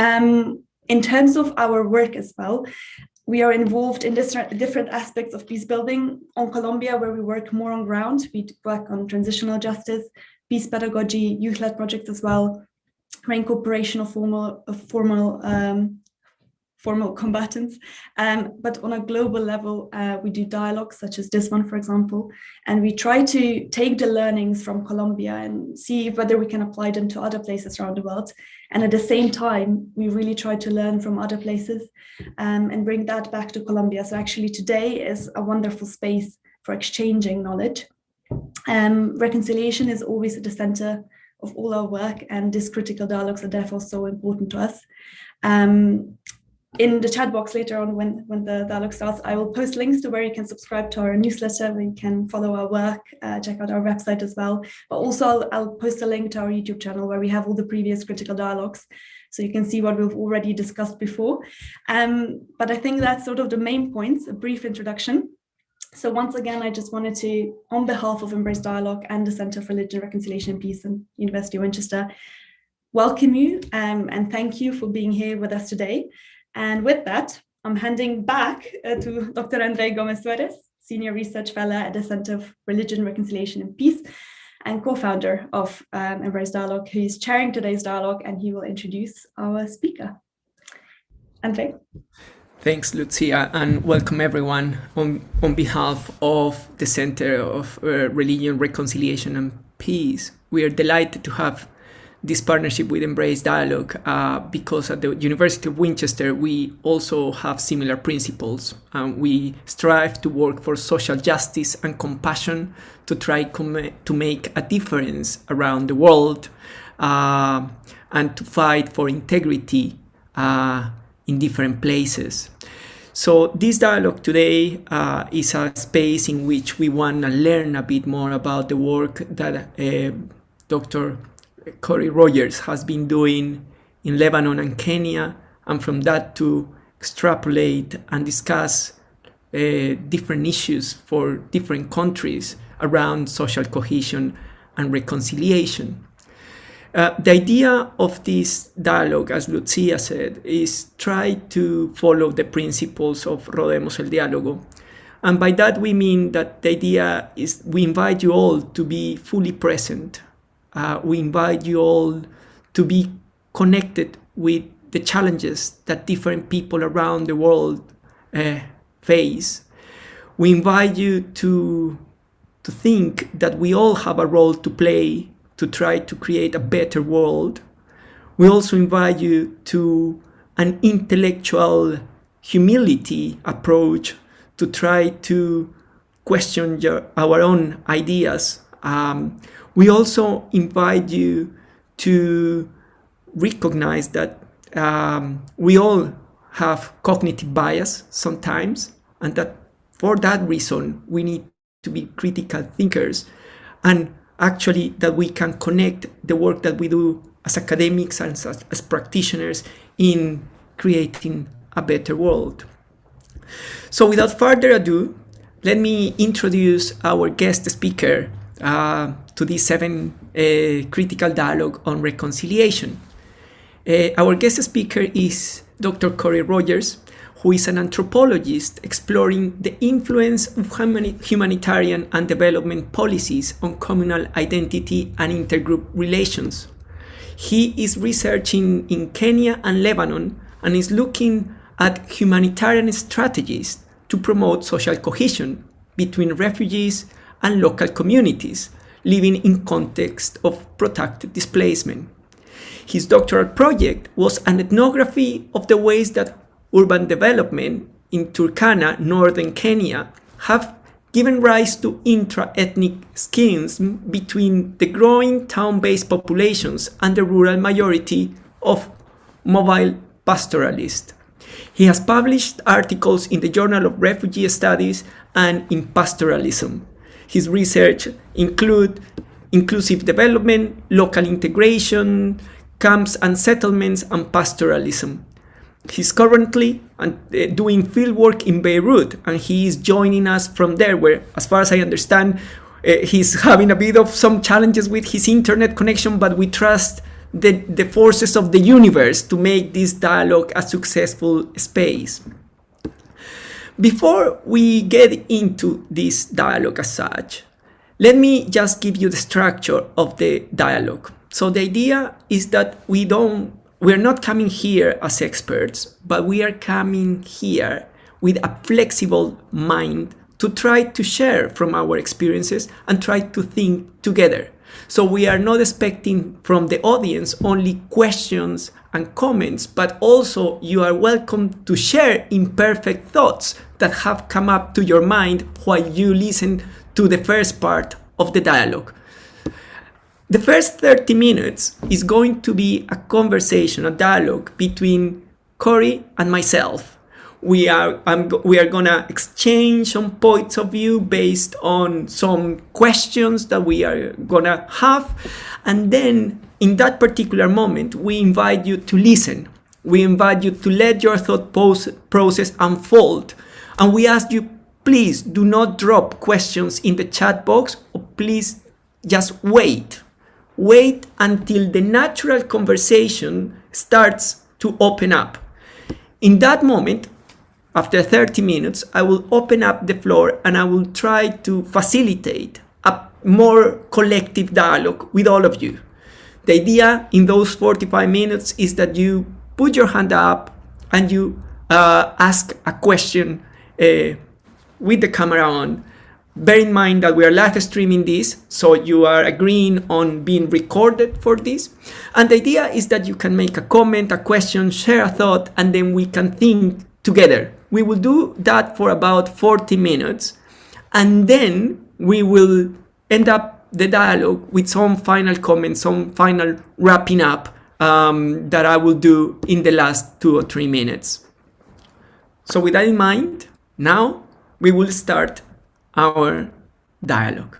In terms of our work as well, we are involved in different aspects of peace building. On Colombia, where we work more on ground, we work on transitional justice, peace pedagogy, youth-led projects as well, incorporation of formal combatants. But on a global level, we do dialogues such as this one, for example, and we try to take the learnings from Colombia and see whether we can apply them to other places around the world. And at the same time, we really try to learn from other places and bring that back to Colombia. So actually today is a wonderful space for exchanging knowledge. Reconciliation is always at the center of all our work, and these critical dialogues are therefore so important to us. In the chat box later on, when the dialogue starts, I will post links to where you can subscribe to our newsletter, where you can follow our work, check out our website as well. But also I'll post a link to our YouTube channel where we have all the previous critical dialogues, so you can see what we've already discussed before. But I think that's sort of the main points, a brief introduction. So once again, I just wanted to, on behalf of Embrace Dialogue and the Center for Religion, Reconciliation and Peace and University of Winchester, welcome you and thank you for being here with us today. And with that, I'm handing back to Dr. André Gomez-Suarez, Senior Research Fellow at the Center for Religion, Reconciliation and Peace, and co-founder of Embrace Dialogue, who is chairing today's dialogue, and he will introduce our speaker. André. Thanks, Lucia, and welcome everyone on behalf of the Center of Religion, Reconciliation and Peace. We are delighted to have this partnership with Embrace Dialogue because at the University of Winchester we also have similar principles. We strive to work for social justice and compassion to try to make a difference around the world and to fight for integrity in different places. So this dialogue today is a space in which we want to learn a bit more about the work that Dr. Cory Rogers has been doing in Lebanon and Kenya, and from that to extrapolate and discuss different issues for different countries around social cohesion and reconciliation. The idea of this dialogue, as Lucia said, is try to follow the principles of Rodemos el Diálogo. And by that we mean that the idea is we invite you all to be fully present. We invite you all to be connected with the challenges that different people around the world face. We invite you to think that we all have a role to play to try to create a better world. We also invite you to an intellectual humility approach to try to question our own ideas. We also invite you to recognize that we all have cognitive bias sometimes, and that for that reason we need to be critical thinkers, and actually that we can connect the work that we do as academics and as practitioners in creating a better world. So without further ado, let me introduce our guest speaker to this 7th critical dialogue on reconciliation. Our guest speaker is Dr. Cory Rogers, who is an anthropologist exploring the influence of humanitarian and development policies on communal identity and intergroup relations. He is researching in Kenya and Lebanon and is looking at humanitarian strategies to promote social cohesion between refugees and local communities living in context of protracted displacement. His doctoral project was an ethnography of the ways that urban development in Turkana, northern Kenya, have given rise to intra-ethnic schisms between the growing town-based populations and the rural majority of mobile pastoralists. He has published articles in the Journal of Refugee Studies and in Pastoralism. His research includes inclusive development, local integration, camps and settlements, and pastoralism. He's currently doing fieldwork in Beirut, and he is joining us from there, where, as far as I understand, he's having a bit of some challenges with his internet connection, but we trust the forces of the universe to make this dialogue a successful space. Before we get into this dialogue as such, let me just give you the structure of the dialogue. So the idea is that we're not coming here as experts, but we are coming here with a flexible mind to try to share from our experiences and try to think together. So we are not expecting from the audience only questions and comments, but also you are welcome to share imperfect thoughts that have come up to your mind while you listen to the first part of the dialogue. The first 30 minutes is going to be a conversation, a dialogue between Cory and myself. We are gonna exchange some points of view based on some questions that we are gonna have. And then in that particular moment, we invite you to listen. We invite you to let your thought process unfold. And we ask you, please do not drop questions in the chat box, or please just wait. Wait until the natural conversation starts to open up. In that moment, after 30 minutes, I will open up the floor and I will try to facilitate a more collective dialogue with all of you. The idea in those 45 minutes is that you put your hand up and you ask a question with the camera on. Bear in mind that we are live streaming this, so you are agreeing on being recorded for this. And the idea is that you can make a comment, a question, share a thought, and then we can think together. We will do that for about 40 minutes, and then we will end up the dialogue with some final comments, some final wrapping up that I will do in the last 2 or 3 minutes. So with that in mind, now we will start our dialogue.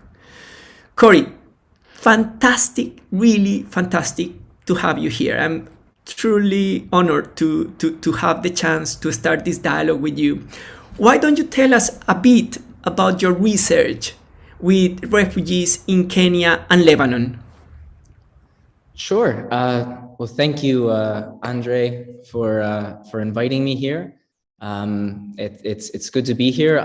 Cory, fantastic, really fantastic to have you here. I'm truly honored to have the chance to start this dialogue with you. Why don't you tell us a bit about your research with refugees in Kenya and Lebanon? Sure. Well, thank you, Andre, for inviting me here. It's good to be here.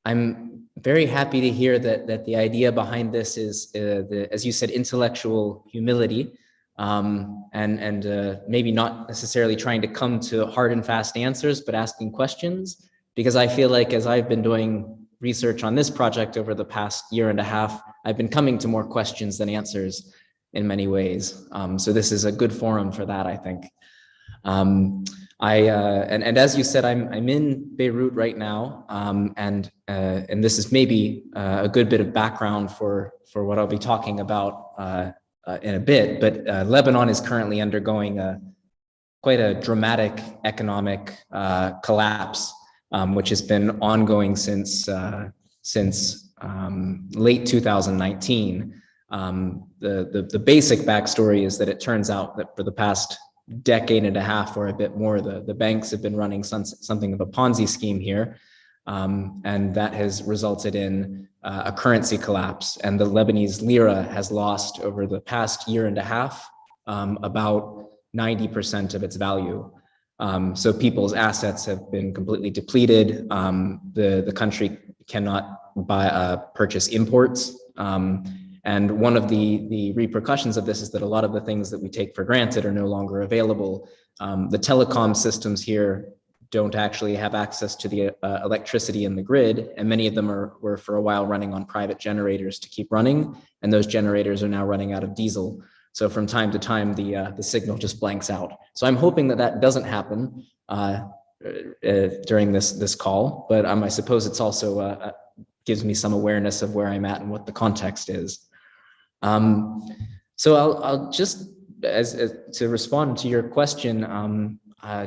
I'm very happy to hear that the idea behind this is as you said, intellectual humility, and maybe not necessarily trying to come to hard and fast answers, but asking questions. Because I feel like as I've been doing research on this project over the past year and a half, I've been coming to more questions than answers in many ways. So this is a good forum for that, I think. And as you said, I'm in Beirut right now, and this is maybe a good bit of background for what I'll be talking about in a bit. But Lebanon is currently undergoing quite a dramatic economic collapse, which has been ongoing since late 2019. The basic backstory is that it turns out that for the past decade and a half or a bit more, the banks have been running something of a Ponzi scheme here, and that has resulted in a currency collapse. And the Lebanese lira has lost over the past year and a half about 90% of its value. So people's assets have been completely depleted. The country cannot purchase imports. And one of the repercussions of this is that a lot of the things that we take for granted are no longer available. The telecom systems here don't actually have access to the electricity in the grid, and many of them were for a while running on private generators to keep running, and those generators are now running out of diesel. So from time to time, the signal just blanks out. So I'm hoping that doesn't happen during this call, but I suppose it's also gives me some awareness of where I'm at and what the context is. So I'll just, to respond to your question,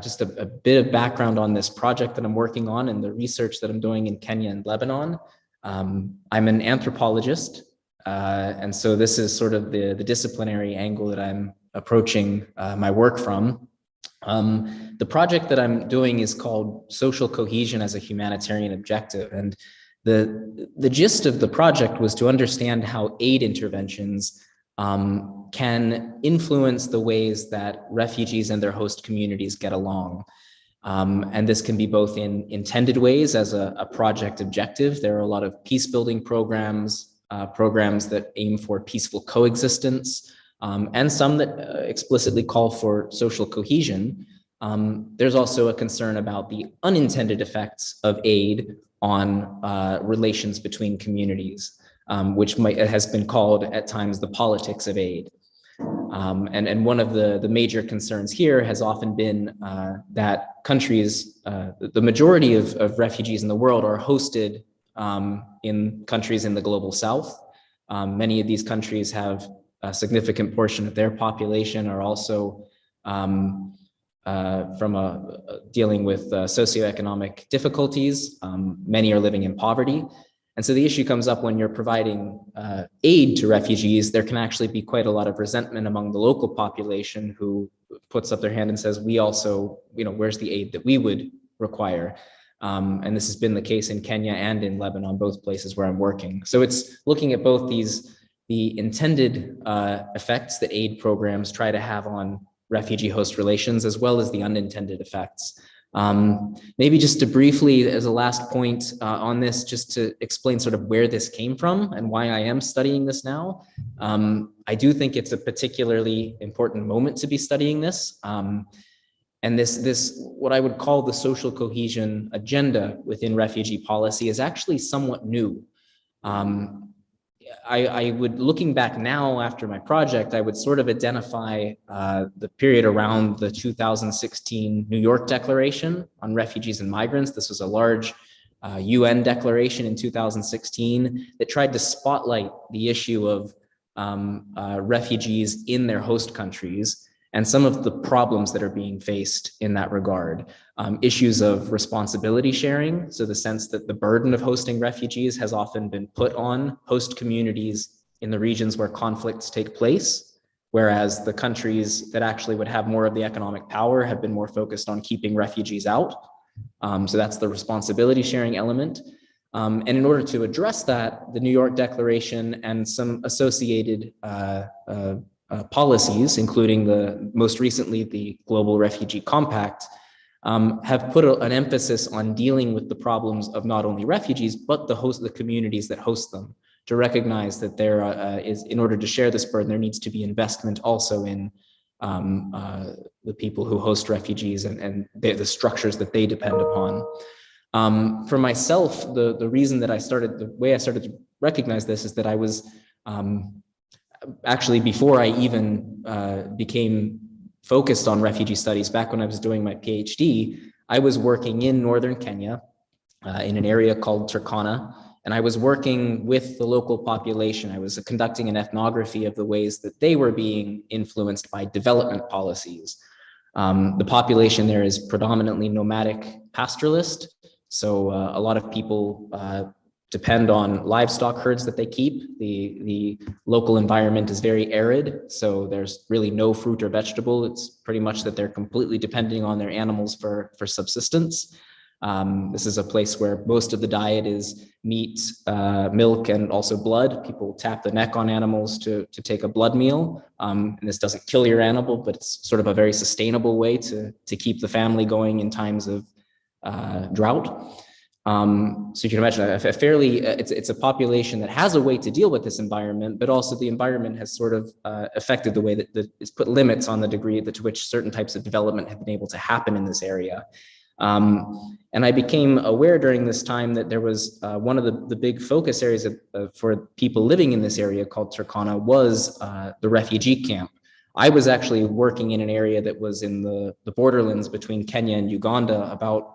just a bit of background on this project that I'm working on and the research that I'm doing in Kenya and Lebanon. I'm an anthropologist, and so this is sort of the disciplinary angle that I'm approaching my work from. The project that I'm doing is called Social Cohesion as a Humanitarian Objective, and the gist of the project was to understand how aid interventions can influence the ways that refugees and their host communities get along. And this can be both in intended ways as a project objective. There are a lot of peace-building programs, programs that aim for peaceful coexistence, and some that explicitly call for social cohesion. There's also a concern about the unintended effects of aid on relations between communities, which has been called at times the politics of aid. And one of the major concerns here has often been that countries, the majority of refugees in the world are hosted in countries in the global south. Many of these countries have a significant portion of their population are also dealing with socioeconomic difficulties. Many are living in poverty. And so the issue comes up when you're providing aid to refugees. There can actually be quite a lot of resentment among the local population who puts up their hand and says, we also, where's the aid that we would require? And this has been the case in Kenya and in Lebanon, both places where I'm working. So it's looking at both the intended effects that aid programs try to have on refugee host relations, as well as the unintended effects. Maybe just to briefly, as a last point on this, just to explain sort of where this came from and why I am studying this now. I do think it's a particularly important moment to be studying this. And this, what I would call the social cohesion agenda within refugee policy, is actually somewhat new. I would, looking back now after my project, I would sort of identify the period around the 2016 New York Declaration on Refugees and Migrants. This was a large UN declaration in 2016 that tried to spotlight the issue of refugees in their host countries and some of the problems that are being faced in that regard. Issues of responsibility sharing, so the sense that the burden of hosting refugees has often been put on host communities in the regions where conflicts take place, whereas the countries that actually would have more of the economic power have been more focused on keeping refugees out. So that's the responsibility sharing element. And in order to address that, the New York Declaration and some associated policies, including most recently the Global Refugee Compact, have put an emphasis on dealing with the problems of not only refugees, but the communities that host them, to recognize that there is, in order to share this burden, there needs to be investment also in the people who host refugees and the structures that they depend upon. For myself, the reason that the way I started to recognize this is that I was actually, before I even became focused on refugee studies, back when I was doing my PhD, I was working in northern Kenya in an area called Turkana, and I was working with the local population. I was conducting an ethnography of the ways that they were being influenced by development policies. The population there is predominantly nomadic pastoralist, so a lot of people depend on livestock herds that they keep. The local environment is very arid, so there's really no fruit or vegetable. It's pretty much that they're completely depending on their animals for subsistence. This is a place where most of the diet is meat, milk, and also blood. People tap the neck on animals to take a blood meal. And this doesn't kill your animal, but it's sort of a very sustainable way to keep the family going in times of drought. So you can imagine it's a population that has a way to deal with this environment, but also the environment has sort of affected the way that it's put limits on the degree to which certain types of development have been able to happen in this area. And I became aware during this time that there was one of the big focus areas for people living in this area called Turkana was the refugee camp. I was actually working in an area that was in the borderlands between Kenya and Uganda, about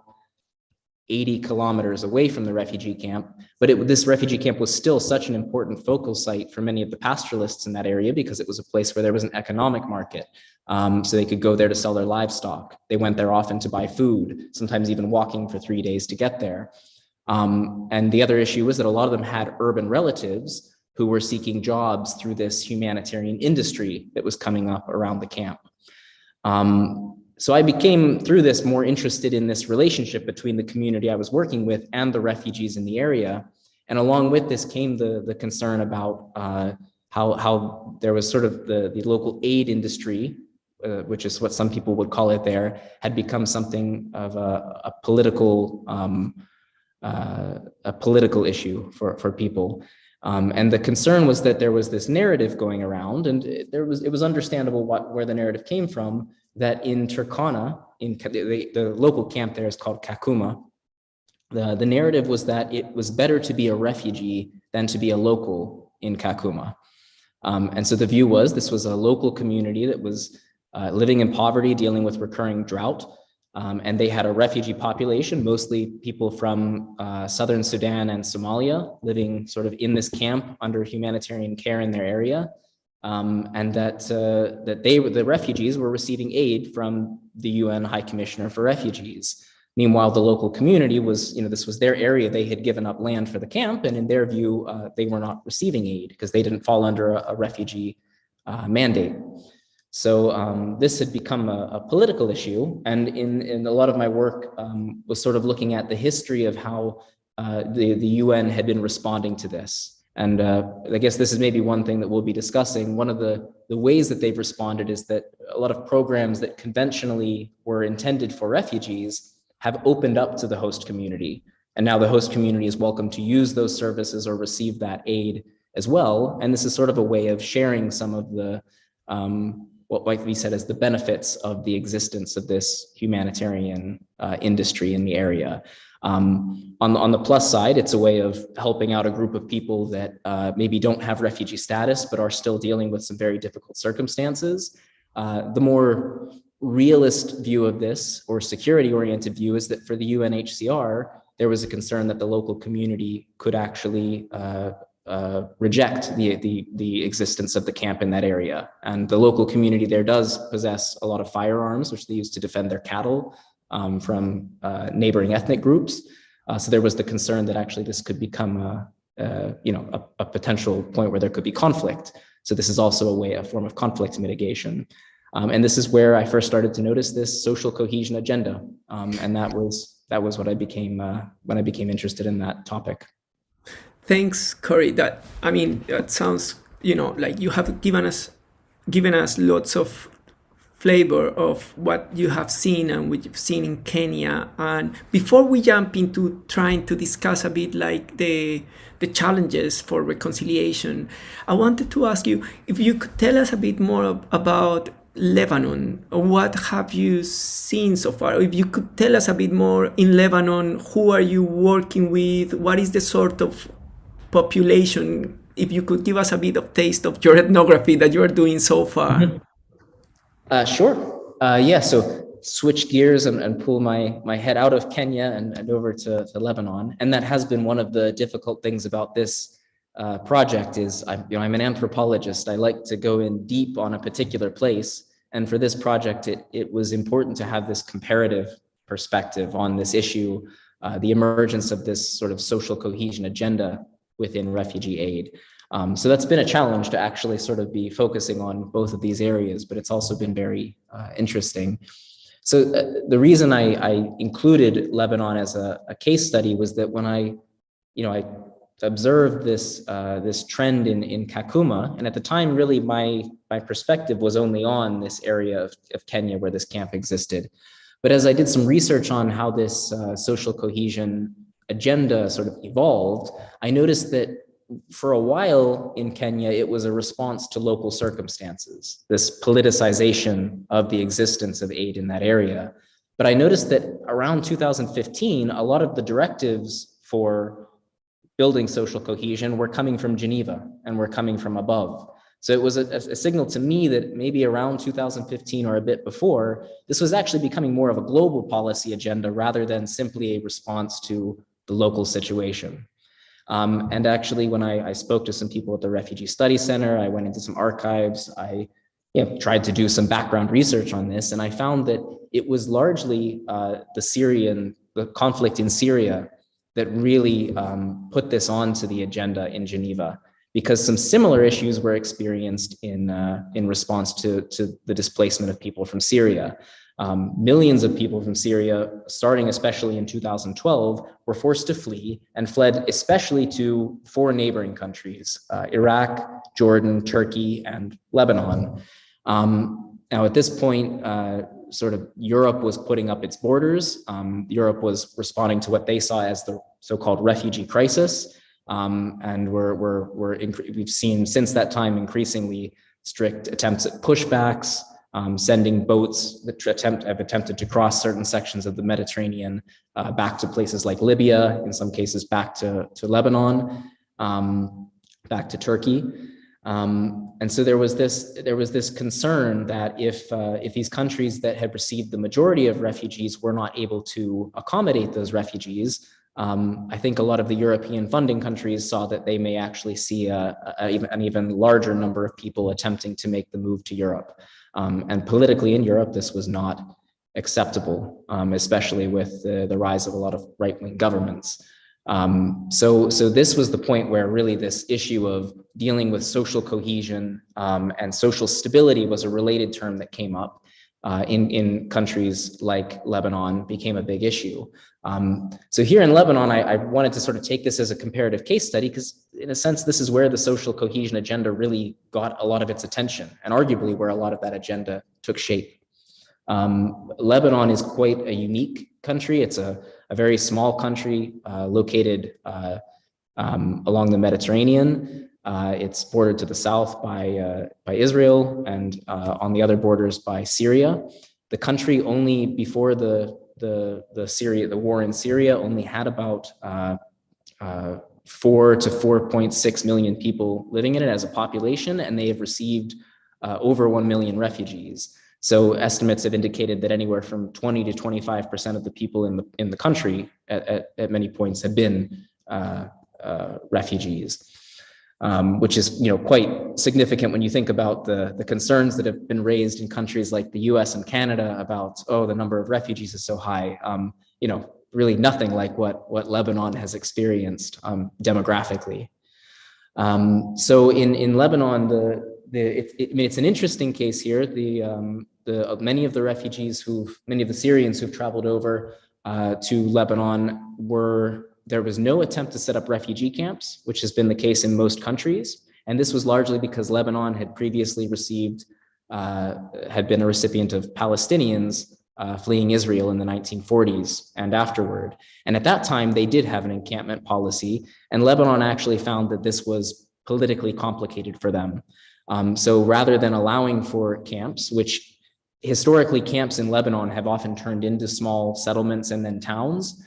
80 kilometers away from the refugee camp. But this refugee camp was still such an important focal site for many of the pastoralists in that area because it was a place where there was an economic market. So they could go there to sell their livestock. They went there often to buy food, sometimes even walking for 3 days to get there. And the other issue was that a lot of them had urban relatives who were seeking jobs through this humanitarian industry that was coming up around the camp. So I became, through this, more interested in this relationship between the community I was working with and the refugees in the area. And along with this came the concern about how there was sort of the local aid industry, which is what some people would call it there, had become something of a political issue for people. And the concern was that there was this narrative going around, and it was understandable where the narrative came from, that in Turkana, in the local camp there is called Kakuma, the narrative was that it was better to be a refugee than to be a local in Kakuma. And so the view was this was a local community that was living in poverty, dealing with recurring drought. And they had a refugee population, mostly people from southern Sudan and Somalia, living sort of in this camp under humanitarian care in their area. And that the refugees were receiving aid from the UN High Commissioner for Refugees. Meanwhile, the local community was, this was their area. They had given up land for the camp, and in their view, they were not receiving aid because they didn't fall under a refugee mandate. So this had become a political issue, and in a lot of my work was sort of looking at the history of how the UN had been responding to this. And I guess this is maybe one thing that we'll be discussing. One of the ways that they've responded is that a lot of programs that conventionally were intended for refugees have opened up to the host community. And now the host community is welcome to use those services or receive that aid as well. And this is sort of a way of sharing some of the, what might be said as the benefits of the existence of this humanitarian industry in the area. On the plus side, it's a way of helping out a group of people that maybe don't have refugee status, but are still dealing with some very difficult circumstances. The more realist view of this, or security-oriented view, is that for the UNHCR, there was a concern that the local community could actually reject the existence of the camp in that area. And the local community there does possess a lot of firearms, which they use to defend their cattle from neighboring ethnic groups. So there was the concern that actually this could become a potential point where there could be conflict. So this is also a form of conflict mitigation. And this is where I first started to notice this social cohesion agenda. And that was what I became when I became interested in that topic. Thanks, Corey. That sounds, like you have given us lots of flavor of what you have seen and what you've seen in Kenya. And before we jump into trying to discuss a bit like the challenges for reconciliation, I wanted to ask you if you could tell us a bit more about Lebanon. What have you seen so far? If you could tell us a bit more in Lebanon, who are you working with? What is the sort of population? If you could give us a bit of taste of your ethnography that you are doing so far. Sure. So switch gears and pull my head out of Kenya and over to Lebanon. And that has been one of the difficult things about this project is I'm an anthropologist. I like to go in deep on a particular place. And for this project, it was important to have this comparative perspective on this issue, the emergence of this sort of social cohesion agenda within refugee aid. So that's been a challenge to actually sort of be focusing on both of these areas, but it's also been very interesting. So the reason I included Lebanon as a case study was that when I observed this trend in Kakuma, and at the time, really my perspective was only on this area of Kenya where this camp existed. But as I did some research on how this social cohesion agenda sort of evolved, I noticed that for a while in Kenya, it was a response to local circumstances, this politicization of the existence of aid in that area. But I noticed that around 2015, a lot of the directives for building social cohesion were coming from Geneva and were coming from above. So it was a signal to me that maybe around 2015 or a bit before, this was actually becoming more of a global policy agenda rather than simply a response to the local situation. And actually, when I spoke to some people at the Refugee Study Center, I went into some archives, I tried to do some background research on this, and I found that it was largely the conflict in Syria that really put this onto the agenda in Geneva, because some similar issues were experienced in response to the displacement of people from Syria. Millions of people from Syria, starting especially in 2012, were forced to flee and fled especially to four neighboring countries, Iraq, Jordan, Turkey, and Lebanon. Now, at this point, sort of Europe was putting up its borders. Europe was responding to what they saw as the so-called refugee crisis. And we've seen since that time increasingly strict attempts at pushbacks, sending boats that have attempted to cross certain sections of the Mediterranean back to places like Libya, in some cases back to Lebanon, back to Turkey. And so there was this concern that if these countries that had received the majority of refugees were not able to accommodate those refugees, I think a lot of the European funding countries saw that they may actually see an even larger number of people attempting to make the move to Europe. And politically in Europe, this was not acceptable, especially with the rise of a lot of right-wing governments. So this was the point where really this issue of dealing with social cohesion and social stability was a related term that came up in countries like Lebanon, became a big issue. So here in Lebanon, I wanted to sort of take this as a comparative case study because in a sense, this is where the social cohesion agenda really got a lot of its attention and arguably where a lot of that agenda took shape. Lebanon is quite a unique country. It's a very small country located along the Mediterranean. It's bordered to the south by Israel and on the other borders by Syria. The country only before the war in Syria only had about 4 to 4.6 million people living in it as a population, and they have received over 1 million refugees. So estimates have indicated that anywhere from 20 to 25% of the people in the country at many points have been refugees, which is quite significant when you think about the concerns that have been raised in countries like the U.S. and Canada about the number of refugees is so high. Really nothing like what Lebanon has experienced demographically. So in Lebanon, it's an interesting case here. Many of the Syrians who've traveled over to Lebanon there was no attempt to set up refugee camps, which has been the case in most countries. And this was largely because Lebanon had previously had been a recipient of Palestinians fleeing Israel in the 1940s and afterward. And at that time, they did have an encampment policy, and Lebanon actually found that this was politically complicated for them. So rather than allowing for camps, which historically camps in Lebanon have often turned into small settlements and then towns,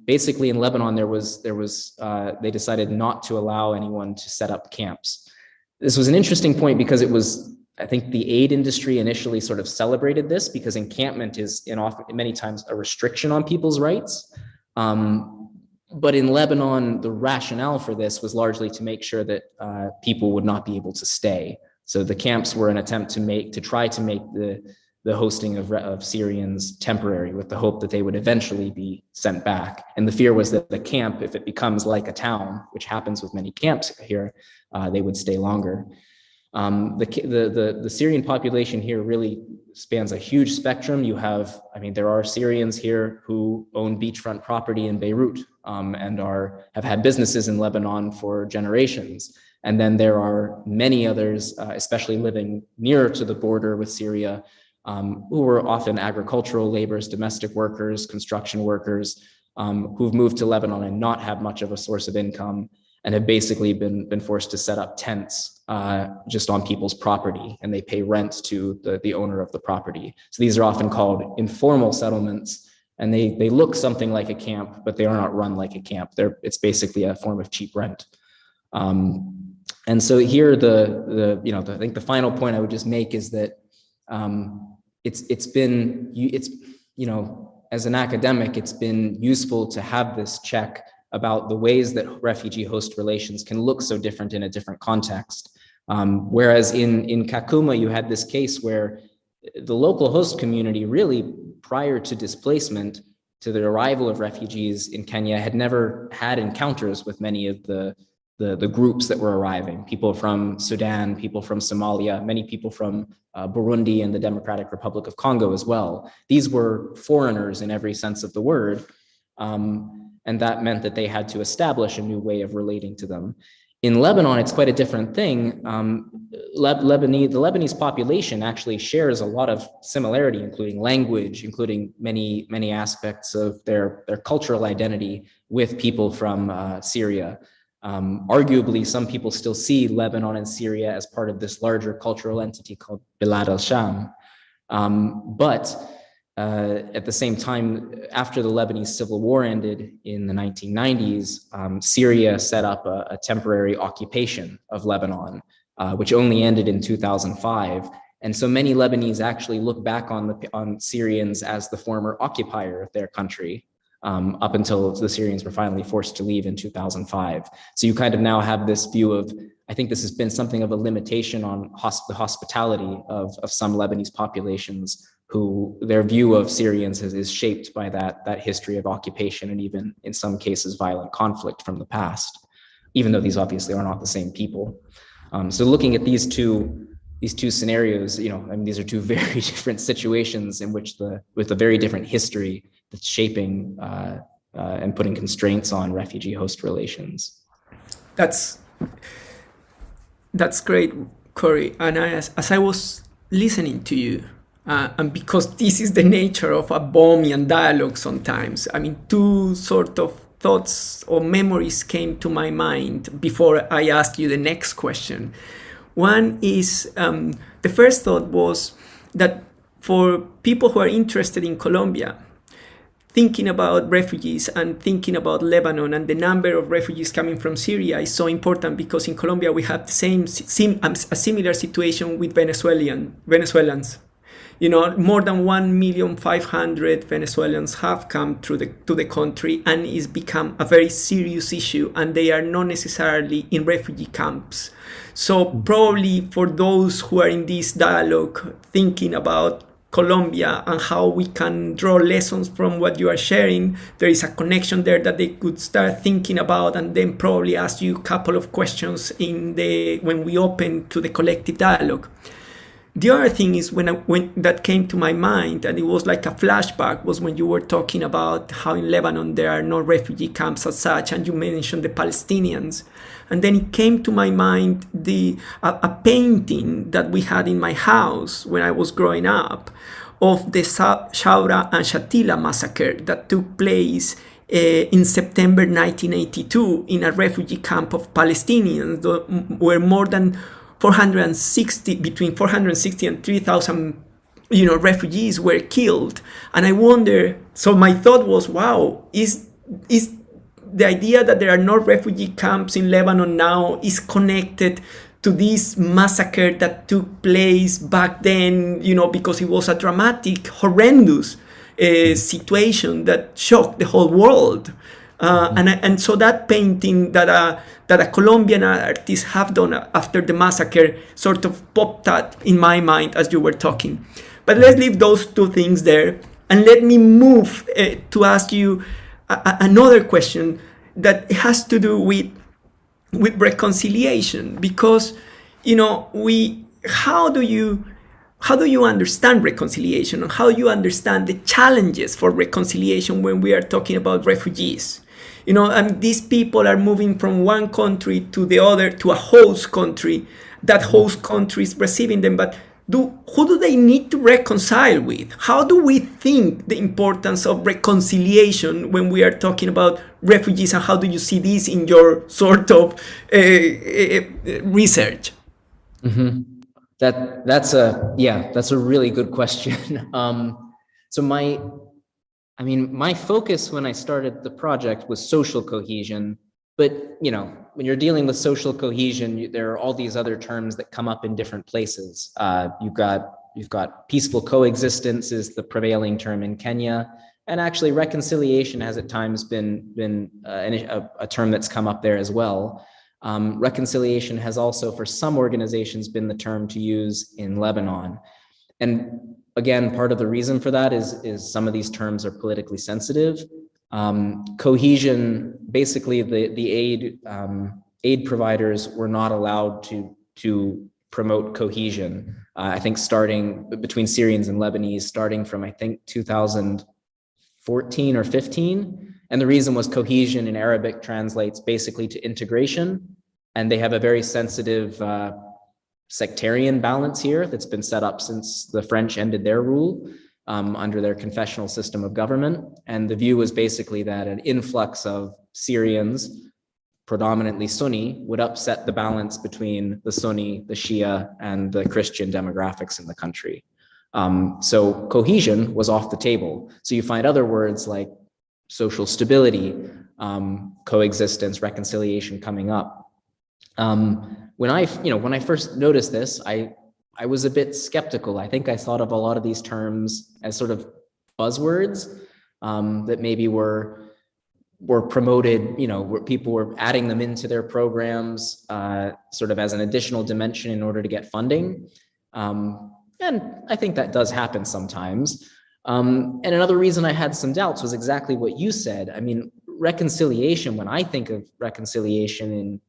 basically in Lebanon, they decided not to allow anyone to set up camps. This was an interesting point because I think the aid industry initially sort of celebrated this because encampment is many times a restriction on people's rights. But in Lebanon, the rationale for this was largely to make sure that people would not be able to stay. So the camps were an attempt to try to make the hosting of Syrians temporary, with the hope that they would eventually be sent back. And the fear was that the camp, if it becomes like a town, which happens with many camps here, they would stay longer. The Syrian population here really spans a huge spectrum. There are Syrians here who own beachfront property in Beirut and have had businesses in Lebanon for generations. And then there are many others, especially living nearer to the border with Syria, who were often agricultural laborers, domestic workers, construction workers, who've moved to Lebanon and not have much of a source of income and have basically been forced to set up tents just on people's property, and they pay rent to the owner of the property. So these are often called informal settlements, and they look something like a camp, but they are not run like a camp. It's basically a form of cheap rent. And so here, I think the final point I would just make is that as an academic, it's been useful to have this check about the ways that refugee-host relations can look so different in a different context. Whereas in Kakuma, you had this case where the local host community really, prior to displacement, to the arrival of refugees in Kenya, had never had encounters with many of the groups that were arriving, people from Sudan, people from Somalia, many people from Burundi and the Democratic Republic of Congo as well. These were foreigners in every sense of the word. And that meant that they had to establish a new way of relating to them. In Lebanon, it's quite a different thing. The Lebanese population actually shares a lot of similarity, including language, including many aspects of their cultural identity with people from Syria. Arguably, some people still see Lebanon and Syria as part of this larger cultural entity called Bilad al-Sham. But at the same time, after the Lebanese civil war ended in the 1990s, Syria set up a temporary occupation of Lebanon, which only ended in 2005. And so many Lebanese actually look back on Syrians as the former occupier of their country, up until the Syrians were finally forced to leave in 2005. So you kind of now have this view of, I think this has been something of a limitation on the hospitality of some Lebanese populations, who their view of Syrians is shaped by that history of occupation and even in some cases violent conflict from the past, even though these obviously are not the same people. So looking at these two scenarios, these are two very different situations in which with a very different history that's shaping and putting constraints on refugee-host relations. That's great, Corey. And as I was listening to you, and because this is the nature of a Bohmian dialogue sometimes, two sort of thoughts or memories came to my mind before I asked you the next question. One is, the first thought was that for people who are interested in Colombia, thinking about refugees and thinking about Lebanon and the number of refugees coming from Syria is so important, because in Colombia we have a similar situation with Venezuelans. More than 1,500,000 Venezuelans have come to the country, and it's become a very serious issue, and they are not necessarily in refugee camps. So probably for those who are in this dialogue thinking about Colombia and how we can draw lessons from what you are sharing, there is a connection there that they could start thinking about, and then probably ask you a couple of questions when we open to the collective dialogue. The other thing is when that came to my mind, and it was like a flashback, was when you were talking about how in Lebanon there are no refugee camps as such, and you mentioned the Palestinians. And then it came to my mind a painting that we had in my house when I was growing up of the Shaura and Shatila massacre that took place in September 1982 in a refugee camp of Palestinians, where more than between 460 and 3,000, refugees were killed. And I wonder, so my thought was, wow, is the idea that there are no refugee camps in Lebanon now is connected to this massacre that took place back then, because it was a dramatic, horrendous situation that shocked the whole world. And so that painting that a Colombian artist have done after the massacre sort of popped out in my mind as you were talking. But let's leave those two things there, and let me move to ask you another question that has to do with reconciliation, because how do you understand reconciliation, and how you understand the challenges for reconciliation when we are talking about refugees? And these people are moving from one country to the other, to a host country. That host country is receiving them, but who do they need to reconcile with? How do we think the importance of reconciliation when we are talking about refugees, and how do you see this in your sort of research? Mm-hmm. That's a really good question. So my focus when I started the project was social cohesion, but when you're dealing with social cohesion, there are all these other terms that come up in different places. You've got peaceful coexistence is the prevailing term in Kenya, and actually reconciliation has at times been a term that's come up there as well. Reconciliation has also, for some organizations, been the term to use in Lebanon. And again, part of the reason for that is some of these terms are politically sensitive. Cohesion, basically the aid providers were not allowed to promote cohesion. I think starting between Syrians and Lebanese, starting from, I think, 2014 or 15. And the reason was cohesion in Arabic translates basically to integration. And they have a very sensitive sectarian balance here that's been set up since the French ended their rule under their confessional system of government. And the view was basically that an influx of Syrians, predominantly Sunni, would upset the balance between the Sunni, the Shia, and the Christian demographics in the country. So cohesion was off the table. So you find other words like social stability, coexistence, reconciliation coming up. When I first noticed this, I was a bit skeptical. I think I thought of a lot of these terms as sort of buzzwords that maybe were promoted, where people were adding them into their programs sort of as an additional dimension in order to get funding. And I think that does happen sometimes. And another reason I had some doubts was exactly what you said. I mean, reconciliation, when I think of reconciliation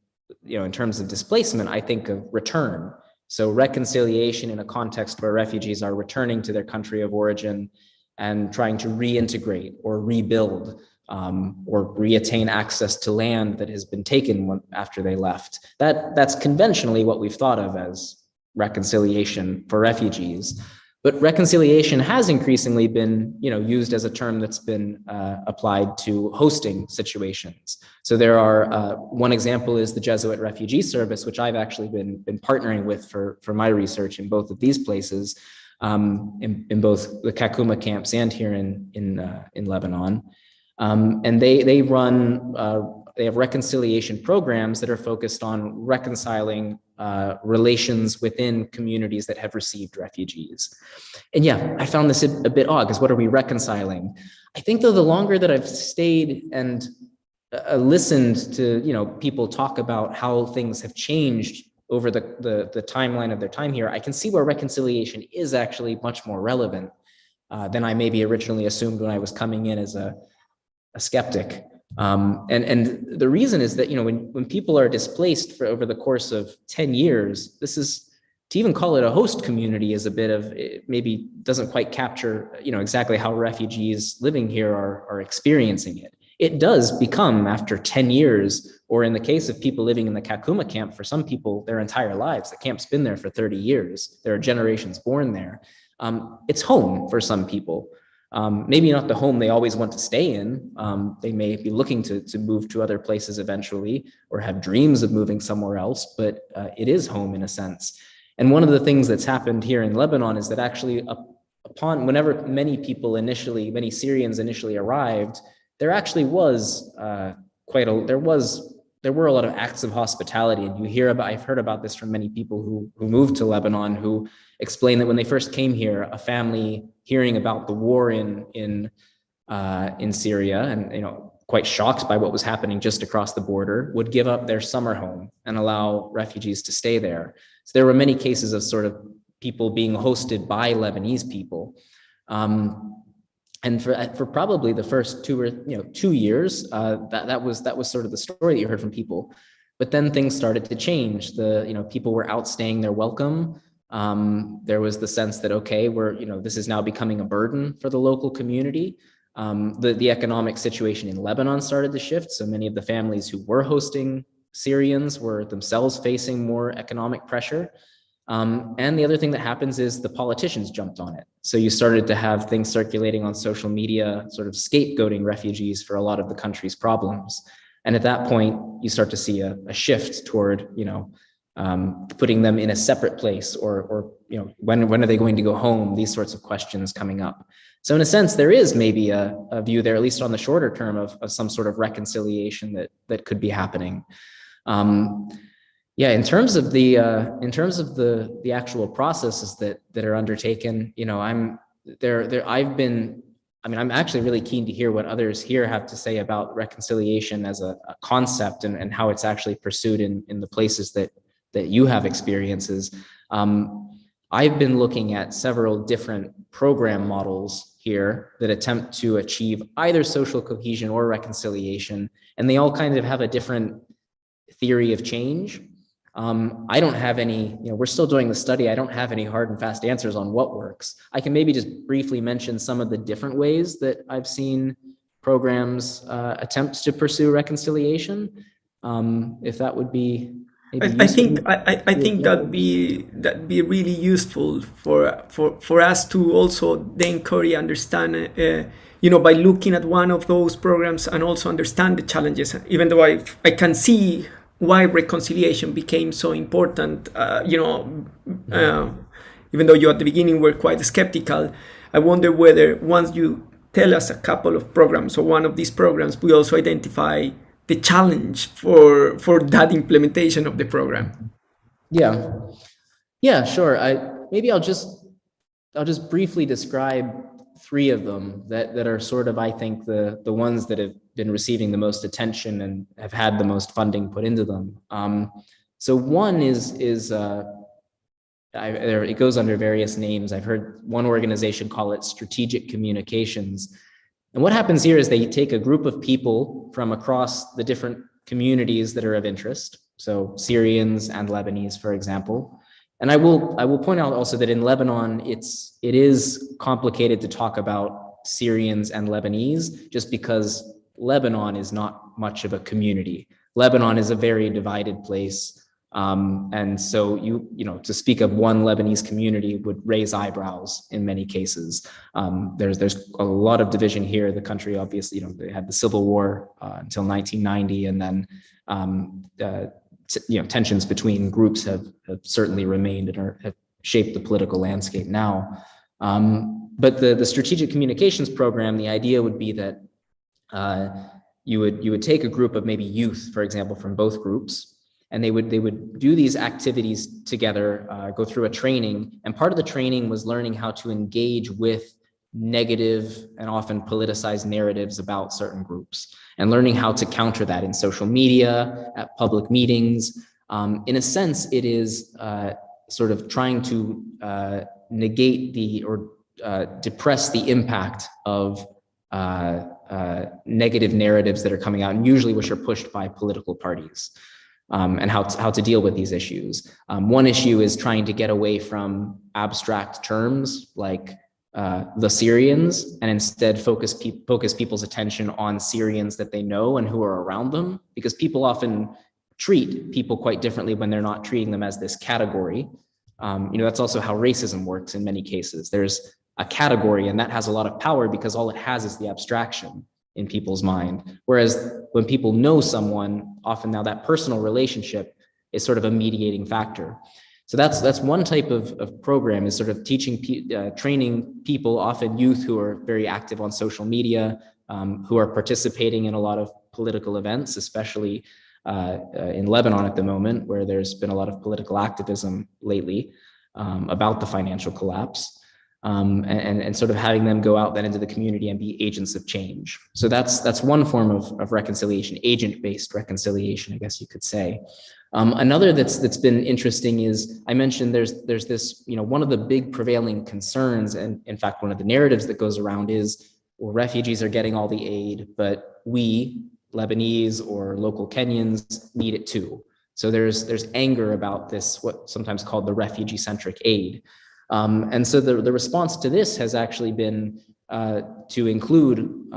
in terms of displacement, I think of return. So reconciliation in a context where refugees are returning to their country of origin and trying to reintegrate or rebuild or reattain access to land that has been taken after they left. That's conventionally what we've thought of as reconciliation for refugees. But reconciliation has increasingly been, used as a term that's been applied to hosting situations. So there are, one example is the Jesuit Refugee Service, which I've actually been partnering with for my research in both of these places, in both the Kakuma camps and here in Lebanon. And they have reconciliation programs that are focused on reconciling relations within communities that have received refugees. And yeah, I found this a bit odd, because what are we reconciling? I think though, the longer that I've stayed and listened to people talk about how things have changed over the timeline of their time here, I can see where reconciliation is actually much more relevant than I maybe originally assumed when I was coming in as a skeptic. And the reason is that, when people are displaced for over the course of 10 years, to even call it a host community is a bit of, it maybe doesn't quite capture, exactly how refugees living here are experiencing it. It does become, after 10 years, or in the case of people living in the Kakuma camp, for some people, their entire lives. The camp's been there for 30 years. There are generations born there. It's home for some people. Maybe not the home they always want to stay in. They may be looking to move to other places eventually, or have dreams of moving somewhere else, but it is home in a sense. And one of the things that's happened here in Lebanon is that actually whenever many Syrians initially arrived, there actually was there were a lot of acts of hospitality. And I've heard about this from many people who moved to Lebanon, who explain that when they first came here, a family hearing about the war in Syria and quite shocked by what was happening just across the border, would give up their summer home and allow refugees to stay there. So there were many cases of sort of people being hosted by Lebanese people. And for probably the first 2 years, that was sort of the story that you heard from people. But then things started to change. People were outstaying their welcome. There was the sense that, okay, this is now becoming a burden for the local community. The economic situation in Lebanon started to shift. So many of the families who were hosting Syrians were themselves facing more economic pressure. And the other thing that happens is the politicians jumped on it. So you started to have things circulating on social media, sort of scapegoating refugees for a lot of the country's problems. And at that point, you start to see a shift toward, putting them in a separate place, or when are they going to go home? These sorts of questions coming up. So in a sense, there is maybe a view there, at least on the shorter term, of some sort of reconciliation that could be happening. In terms of the actual processes that are undertaken, I'm actually really keen to hear what others here have to say about reconciliation as a concept and how it's actually pursued in the places that you have experiences. I've been looking at several different program models here that attempt to achieve either social cohesion or reconciliation, and they all kind of have a different theory of change. I don't have any, we're still doing the study. I don't have any hard and fast answers on what works. I can maybe just briefly mention some of the different ways that I've seen programs attempt to pursue reconciliation, if that would be I think that'd be really useful for us to also then, Corey, understand, by looking at one of those programs and also understand the challenges. Even though I can see why reconciliation became so important, even though you at the beginning were quite skeptical, I wonder whether once you tell us a couple of programs or one of these programs, we also identify the challenge for that implementation of the program. Yeah, sure. I'll just briefly describe three of them that are sort of, I think, the ones that have been receiving the most attention and have had the most funding put into them. So one is it goes under various names. I've heard one organization call it strategic communications. And what happens here is they take a group of people from across the different communities that are of interest. So Syrians and Lebanese, for example. And I will point out also that in Lebanon, it is complicated to talk about Syrians and Lebanese just because Lebanon is not much of a community. Lebanon is a very divided place. And so to speak of one Lebanese community would raise eyebrows in many cases. There's a lot of division here. The country, obviously, they had the civil war until 1990, and then tensions between groups have certainly remained and have shaped the political landscape now. But the strategic communications program, the idea would be that you would take a group of maybe youth, for example, from both groups, and they would do these activities together, go through a training. And part of the training was learning how to engage with negative and often politicized narratives about certain groups, and learning how to counter that in social media, at public meetings. In a sense, it is sort of trying to negate or depress the impact of negative narratives that are coming out, and usually which are pushed by political parties. And how to deal with these issues. One issue is trying to get away from abstract terms like the Syrians, and instead focus people's attention on Syrians that they know and who are around them, because people often treat people quite differently when they're not treating them as this category. That's also how racism works in many cases. There's a category, and that has a lot of power because all it has is the abstraction in people's mind. Whereas when people know someone, often now that personal relationship is sort of a mediating factor. So that's one type of program, is sort of training people, often youth who are very active on social media, who are participating in a lot of political events, especially in Lebanon at the moment, where there's been a lot of political activism lately about the financial collapse. And sort of having them go out then into the community and be agents of change. So that's one form of reconciliation, agent-based reconciliation, I guess you could say. Another that's been interesting is, I mentioned there's this, one of the big prevailing concerns, and in fact, one of the narratives that goes around is, well, refugees are getting all the aid, but we, Lebanese or local Kenyans, need it too. So there's anger about this, what's sometimes called the refugee-centric aid. And so the response to this has actually been to include